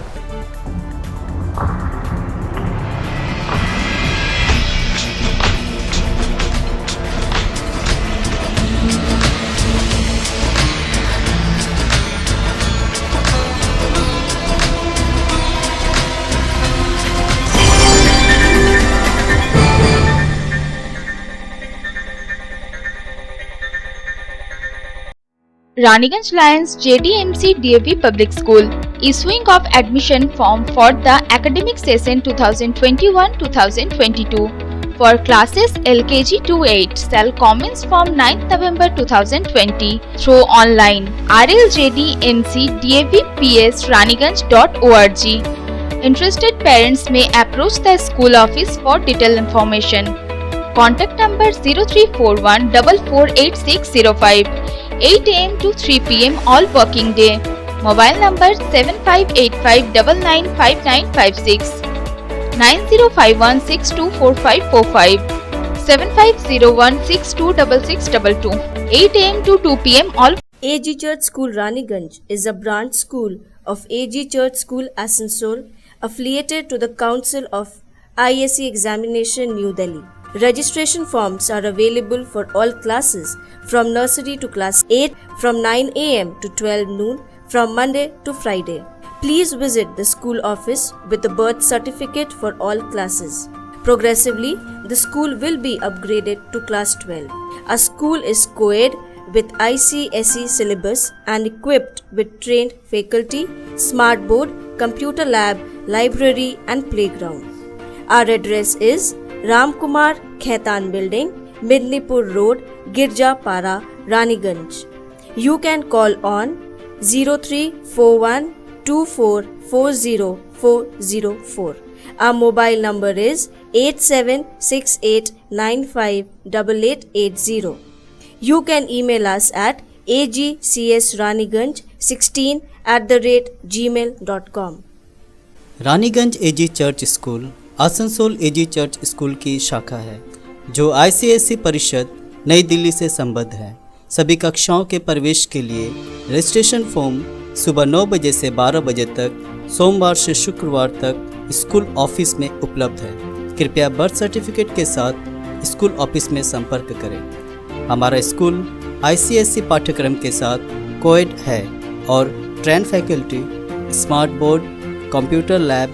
Raniganj Lions JDMC DAV Public School issuing of admission form for the academic session 2021-2022 for classes LKG to 8 shall commence from 9th November 2020 through online rljdmcdavps.raniganj.org. Interested parents may approach the school office for detailed information. Contact number 0341 448605. 8 AM to 3 PM all working day. Mobile number 7585995956, 9051624545, 7501626622. 8 AM to 2 PM all. AG Church School Raniganj is a branch school of AG Church School Asansol, affiliated to the Council of ISC Examination New Delhi. Registration forms are available for all classes from nursery to class 8 from 9 AM to 12 noon from Monday to Friday. Please visit the school office with a birth certificate for all classes. Progressively, the school will be upgraded to class 12. Our school is co-ed with ICSE syllabus and equipped with trained faculty, smart board, computer lab, library and playground. Our address is Ramkumar Khaitan Building, Midnipur Road, Girjapara, Raniganj. You can call on 0341 2440 Our mobile number is 8768958880. You can email us at agcsraniganj16@gmail.com. Raniganj AG church school Asansol AG church school की शाखा है जो ICSE परिषद नई दिल्ली से संबद्ध है। सभी कक्षाओं के प्रवेश के लिए रजिस्ट्रेशन फॉर्म सुबह 9 बजे से 12 बजे तक सोमवार से शुक्रवार तक स्कूल ऑफिस में उपलब्ध है। कृपया बर्थ सर्टिफिकेट के साथ स्कूल ऑफिस में संपर्क करें। हमारा स्कूल ICSE पाठ्यक्रम के साथ कोएड है और train faculty, smart board, computer lab,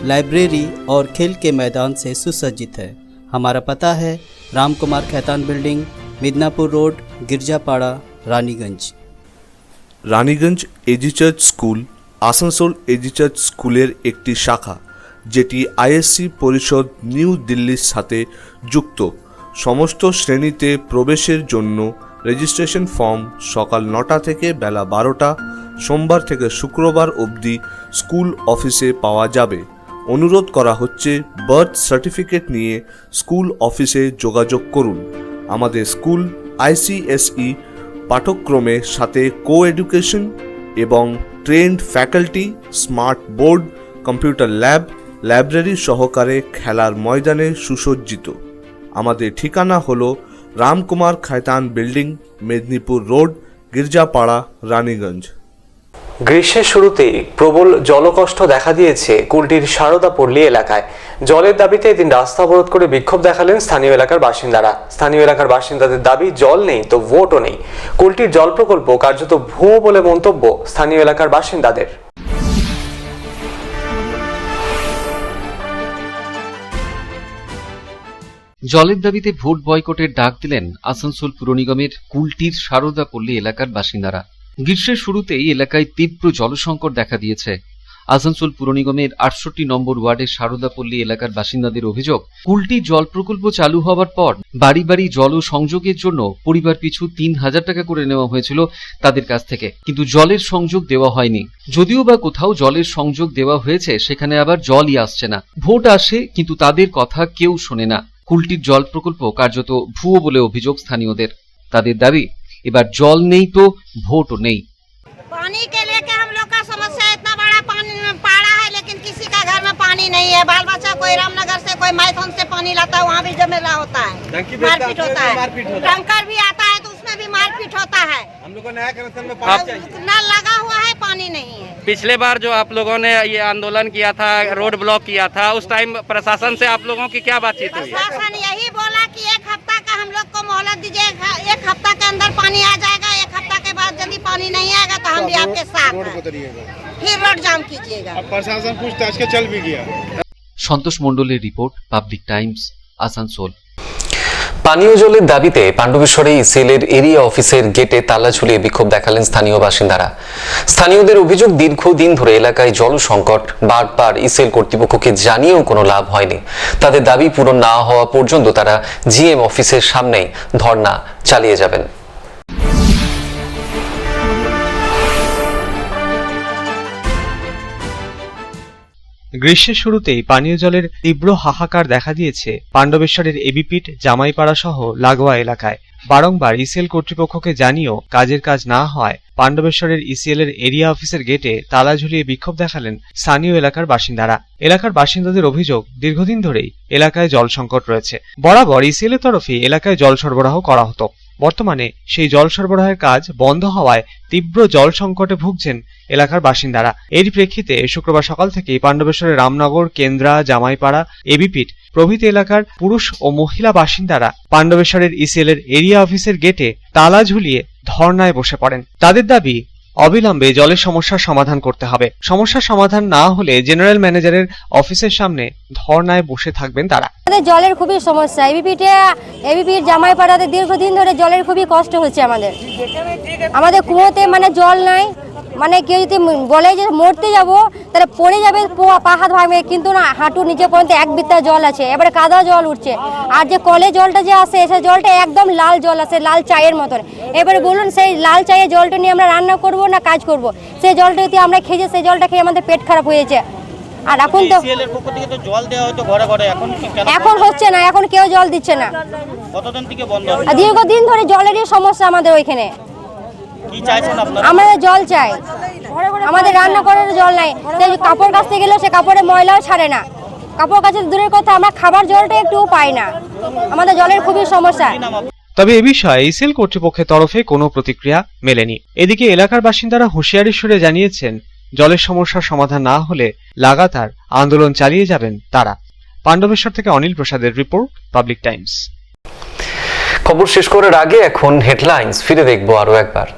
library और खेल के मैदान से सुसज्जित है। हमारा पता है Ramkumar Khaitan building, Midnapore road, Girjapara, Raniganj. Raniganj AG church school Asansol AG church স্কুলের একটি শাখা যেটি ISC পরিষদ নিউ দিল্লির সাথে যুক্ত। সমস্ত শ্রেণীতে প্রবেশের জন্য রেজিস্ট্রেশন ফর্ম সকাল 9টা থেকে বেলা 12টা সোমবার থেকে শুক্রবার অবধি স্কুল অফিসে পাওয়া যাবে। অনুরোধ করা হচ্ছে বার্থ সার্টিফিকেট নিয়ে স্কুল অফিসে যোগাযোগ করুন। আমাদের স্কুল ICSE পাঠ্যক্রমের সাথে কো-এডুকেশন এবং trend faculty, smart board, computer lab, library সহকারে খেলার ময়দানে সুসজ্জিত। আমাদের ঠিকানা হলো রামকুমার খায়তান বিল্ডিং, মেদিনীপুর রোড, গির্জাপাড়া, রানীগঞ্জ। গ্রীষ্মের শুরুতেই প্রবল জলকষ্ট দেখা দিয়েছে কুলটির সারদা পল্লী এলাকায়। জলের দাবিতে এদিন রাস্তা অবরোধ করে বিক্ষোভ দেখালেন স্থানীয় এলাকার বাসিন্দারা। স্থানীয় এলাকার বাসিন্দাদের দাবি জল নেই তো ভোটও নেই। কুলটির জল প্রকল্প কার্যত ভুয়ো বলে মন্তব্য স্থানীয় এলাকার বাসিন্দাদের। জলের দাবিতে ভোট বয়কটের ডাক দিলেন আসানসোল পুর নিগমের কুলটির সারদা পল্লী এলাকার বাসিন্দারা। গ্রীষ্মের শুরুতেই এলাকায় তীব্র জলসংকট দেখা দিয়েছে। আসানসোল পুর নিগমের 68 নম্বর ওয়ার্ডের সারদাপল্লী এলাকার বাসিন্দাদের অভিযোগ, কুলটি জল প্রকল্প চালু হওয়ার পর বাড়ি বাড়ি জল সংযোগের জন্য পরিবার পিছু 3000 টাকা করে নেওয়া হয়েছিল তাদের কাছ থেকে, কিন্তু জলের সংযোগ দেওয়া হয়নি। যদিও বা কোথাও জলের সংযোগ দেওয়া হয়েছে, সেখানে আবার জলই আসছে না। ভোট আসে কিন্তু তাদের কথা কেউ শোনে না। কুলটির জল প্রকল্প কার্যত ভুয়ো বলে অভিযোগ স্থানীয়দের। তাদের দাবি, এবার জল নেই তো ভোটও নেই। पानी के लेके हम लोग का समस्या इतना बड़ा पानी पड़ा है, लेकिन किसी का घर में पानी नहीं कोई रामनगर से, कोई मैथन से पानी लाता है, वहाँ भी जमेला होता है, मारपीट होता है। टैंकर भी आता है तो उसमें भी मारपीट होता है। हम लोगों ने नया कनेक्शन में नल लगा हुआ है, पानी नहीं है। पिछले बार जो आप लोगों ने ये आंदोलन किया था, रोड ब्लॉक किया था, उस टाइम प्रशासन से आप लोगों की क्या बातचीत हुई? प्रशासन यही बोला कि 1 हफ्ता का हम लोग को मोहलत दीजिए, 1 हफ्ता के अंदर पानी आ जाएगा, 1 हफ्ता के बाद यदि पानी नहीं आएगा तो हम भी आपके साथ हैं, फिर रोड जाम कीजिएगा। प्रशासन पूछताछ के चल भी गया। সন্তোষ মণ্ডলের রিপোর্ট, পাবলিক টাইমস, আসানসোল। পানীয় জলের দাবিতে পাণ্ডবেশ্বরে ইসিএলের এরিয়া অফিসের গেটে তালা ঝুলিয়ে বিক্ষোভ দেখালেন স্থানীয় বাসিন্দারা। স্থানীয়দের অভিযোগ, দীর্ঘদিন ধরে এলাকায় জল সংকট, বারবার ইসিএল কর্তৃপক্ষকে জানিয়েও কোনো লাভ হয়নি। তাদের দাবি পূরণ না হওয়া পর্যন্ত তারা জিএম অফিসের সামনেই ধর্ণা চালিয়ে যাবেন। গ্রীষ্মের শুরুতেই পানীয় জলের তীব্র হাহাকার দেখা দিয়েছে পাণ্ডবেশ্বরের এবিপিট, জামাইপাড়া সহ লাগোয়া এলাকায়। বারংবার ইসিএল কর্তৃপক্ষকে জানিয়েও কাজের কাজ না হওয়ায় পাণ্ডবেশ্বরের ইসিএল এর এরিয়া অফিসের গেটে তালা ঝুলিয়ে বিক্ষোভ দেখালেন স্থানীয় এলাকার বাসিন্দারা। এলাকার বাসিন্দাদের অভিযোগ, দীর্ঘদিন ধরেই এলাকায় জল সংকট রয়েছে। বরাবর ইসিএল এর তরফে এলাকায় জল সরবরাহ করা হতো। বর্তমানে সেই জল সরবরাহের কাজ বন্ধ হওয়ায় তীব্র জল সংকটে ভুগছেন এলাকার বাসিন্দারা। এরই প্রেক্ষিতে শুক্রবার সকাল থেকেই পাণ্ডবেশ্বরের রামনগর, কেন্দ্রা, জামাইপাড়া, এবিপিট প্রভৃতি এলাকার পুরুষ ও মহিলা বাসিন্দারা পাণ্ডবেশ্বরের ইসিএল এর এরিয়া অফিসের গেটে তালা ঝুলিয়ে ধর্নায় বসে পড়েন। তাদের দাবি, অবিলম্বে জলের সমস্যার সমাধান করতে হবে। সমস্যার সমাধান না হলে জেনারেল ম্যানেজারের অফিসের সামনে ধর্নায় বসে থাকবেন তারা। আমাদের জলের খুবই সমস্যা, এবিপিট জামাইপাড়াতে দীর্ঘদিন ধরে জলের খুবই কষ্ট হচ্ছে। আমাদের কুয়োতে জল নাই, কেউ যদি বলে যে মরতে যাবো তাহলে পড়ে যাবে, পা হাত ভাঙবে, কিন্তু না, হাঁটু নিচে পর্যন্ত 1 বিত্তা জল আছে, এবারে কাদা জল উঠছে। আর যে কলে জলটা যে আসে, সে জলটা একদম লাল জল আসে, লাল চায়ের মতন। এবারে বলুন, সেই লাল চায়ের জলটা নিয়ে আমরা রান্না করব না কাজ করব? সেই জলটা যদি আমরা খেয়ে, সেই জলটা খেয়ে আমাদের পেট খারাপ হয়েছে। আর এখন তো জল দেওয়া হয়তো ঘরে ঘরে, এখন হচ্ছে না, এখন কেউ জল দিচ্ছে না। কতদিন থেকে বন্ধ? দীর্ঘদিন ধরে জলেরই সমস্যা আমাদের ওইখানে। কি চাইছেন আপনারা? আমাদের জল চাই, আমাদের রান্না করার জল নাই। কাপড় কাচতে গেলেও সে কাপড়ে ময়লাও ছাড়ে না, কাপড় কাচতে দূরের কথা, আমরা খাবার জলটা একটুও পাই না। আমাদের জলের খুবই সমস্যা। তবে এ বিষয়ে ইসিএল কর্তৃপক্ষের তরফে কোনো প্রতিক্রিয়া মেলেনি। এদিকে এলাকার বাসিন্দারা হুঁশিয়ারি সুরে জানিয়েছেন, জলের সমস্যার সমাধান না হলে লাগাতার আন্দোলন চালিয়ে যাবেন তারা। পাণ্ডবেশ্বর থেকে অনিল প্রসাদের রিপোর্ট, পাবলিক টাইমস। খবর শেষ করার আগে এখন হেডলাইন্স ফিরে দেখবো আরো একবার।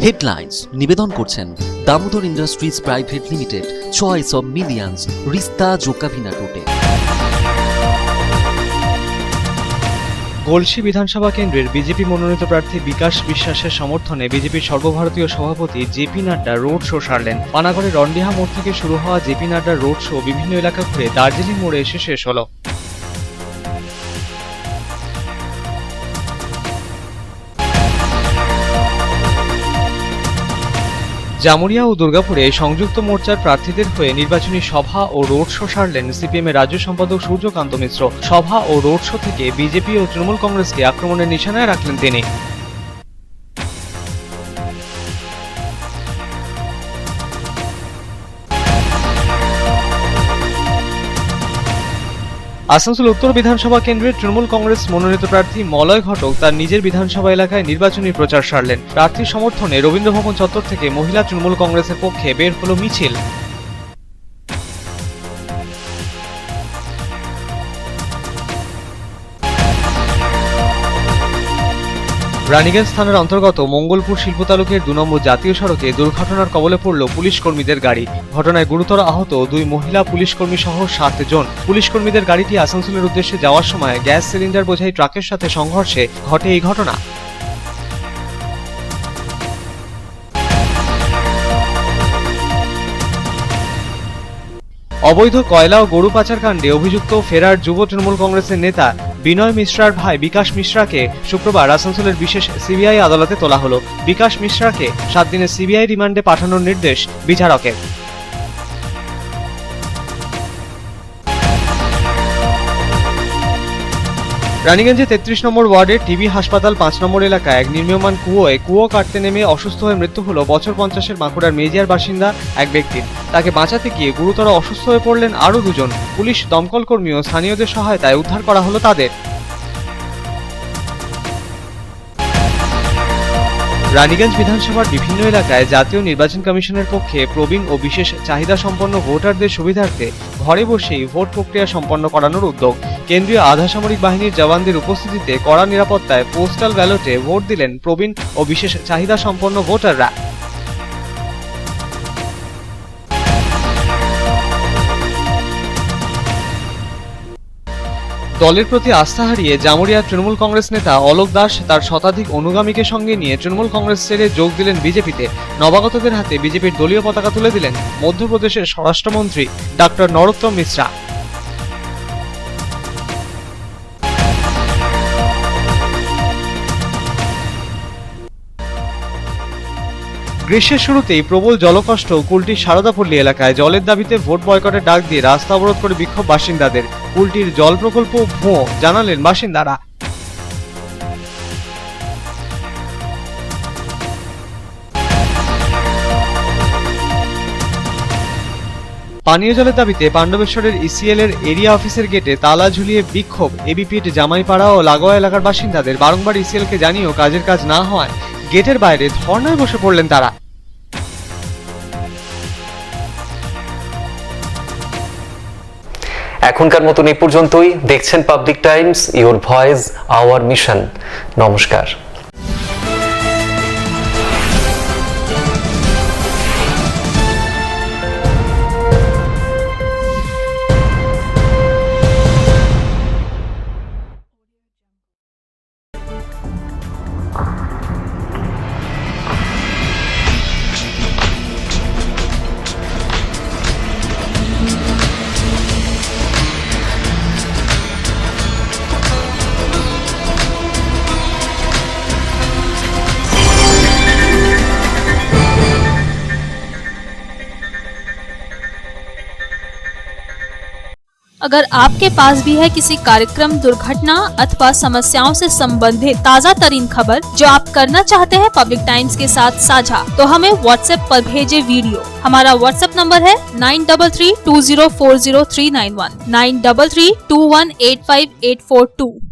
হেডলাইন্স নিবেদন করছেন Damodar industries private limited, choice of millions, রিস্তা জোকাভিনা টোটে। গলসি বিধানসভা কেন্দ্রের বিজেপি মনোনীত প্রার্থী বিকাশ বিশ্বাসের সমর্থনে বিজেপির সর্বভারতীয় সভাপতি JP Nadda road show সারলেন। পানাগড়ের Rondiha মোড় থেকে শুরু হওয়া জেপি নাড্ডার রোড শো বিভিন্ন এলাকা ঘুরে দার্জিলিং মোড়ে এসে শেষ হলো। জামুরিয়া ও দুর্গাপুরে সংযুক্ত মোর্চার প্রার্থীদের হয়ে নির্বাচনী সভা ও রোড শো সারলেন সিপিএম এর রাজ্য সম্পাদক সূর্যকান্ত মিশ্র। সভা ও রোড শো থেকে বিজেপি ও তৃণমূল কংগ্রেসকে আক্রমণের নিশানায় রাখলেন তিনি। আসানসোল উত্তর বিধানসভা কেন্দ্রের তৃণমূল কংগ্রেস মনোনীত প্রার্থী মলয় ঘটক তার নিজের বিধানসভা এলাকায় নির্বাচনী প্রচার সারলেন। প্রার্থীর সমর্থনে রবীন্দ্রভবন চত্বর থেকে মহিলা তৃণমূল কংগ্রেসের পক্ষে বের হলো মিছিল। রানীগঞ্জ থানার অন্তর্গত মঙ্গলপুর শিল্প তালুকের 2 নম্বর জাতীয় সড়কে দুর্ঘটনার কবলে পড়ল পুলিশ কর্মীদের গাড়ি। ঘটনায় গুরুতর আহত 2 মহিলা পুলিশ কর্মী সহ 7 জন। পুলিশ কর্মীদের গাড়িটি আসানসোলের উদ্দেশ্যে যাওয়ার সময় গ্যাস সিলিন্ডার বোঝাই ট্রাকের সাথে সংঘর্ষে ঘটে এই ঘটনা। অবৈধ কয়লা ও গরু পাচার কাণ্ডে অভিযুক্ত ফেরার যুব তৃণমূল কংগ্রেসের নেতা বিনয় মিশ্রার ভাই বিকাশ মিশ্রাকে শুক্রবার আসানসোলের বিশেষ সিবিআই আদালতে তোলা হলো। বিকাশ মিশ্রাকে 7 দিনের সিবিআই রিমান্ডে পাঠানোর নির্দেশ বিচারকের। রানীগঞ্জে 33 নম্বর ওয়ার্ডের টিবি হাসপাতাল 5 নম্বর এলাকায় এক নির্মীয়মান কুয়ো কাটতে নেমে অসুস্থ হয়ে মৃত্যু হলো বছর 50-এর বাঁকুড়ার মেজিয়ার বাসিন্দা এক ব্যক্তির। তাকে বাঁচাতে গিয়ে গুরুতর অসুস্থ হয়ে পড়লেন আরও দুজন। পুলিশ, দমকল কর্মী ও স্থানীয়দের সহায়তায় উদ্ধার করা হলো তাদের। রানীগঞ্জ বিধানসভার বিভিন্ন এলাকায় জাতীয় নির্বাচন কমিশনের পক্ষে প্রবীণ ও বিশেষ চাহিদা সম্পন্ন ভোটারদের সুবিধার্থে ঘরে বসেই ভোট প্রক্রিয়া সম্পন্ন করানোর উদ্যোগ। কেন্দ্রীয় আধা সামরিক বাহিনীর জওয়ানদের উপস্থিতিতে কড়া নিরাপত্তায় পোস্টাল ব্যালটে ভোট দিলেন প্রবীণ ও বিশেষ চাহিদা সম্পন্ন ভোটাররা। দলের প্রতি আস্থা হারিয়ে জামুরিয়া তৃণমূল কংগ্রেস নেতা অলোক দাস তার শতাধিক অনুগামীকে সঙ্গে নিয়ে তৃণমূল কংগ্রেস ছেড়ে যোগ দিলেন বিজেপিতে। নবাগতদের হাতে বিজেপির দলীয় পতাকা তুলে দিলেন মধ্যপ্রদেশের স্বরাষ্ট্রমন্ত্রী ডক্টর নরোত্তম মিশ্রা। গ্রীষ্মের শুরুতেই প্রবল জলকষ্ট কুলটির সারদাপল্লী এলাকায় জলের দাবিতে ভোট বয়কটের ডাক দিয়ে রাস্তা অবরোধ করে বিক্ষোভ বাসিন্দাদের। কুলটির জল প্রকল্প ভুয়ো জানালেন বাসিন্দারা। পানীয় জলের দাবিতে পাণ্ডবেশ্বরের ইসিএল এর এরিয়া অফিসের গেটে তালা ঝুলিয়ে বিক্ষোভ এবিপির জামাইপাড়া ও লাগোয়া এলাকার বাসিন্দাদের। বারংবার ইসিএল কে জানিয়েও কাজের কাজ না হওয়ায় গেটের বাইরে ধর্নায় বসে পড়লেন তারা। এখনকার মতন এই পর্যন্তই। দেখছেন public Times, your voice hour mission. নমস্কার। अगर आपके पास भी है किसी कार्यक्रम, दुर्घटना अथवा समस्याओं से संबंधित ताज़ा तरीन खबर जो आप करना चाहते हैं पब्लिक टाइम्स के साथ साझा, तो हमें व्हाट्सएप पर भेजे वीडियो। हमारा व्हाट्सएप नंबर है 9332040391 9332185842।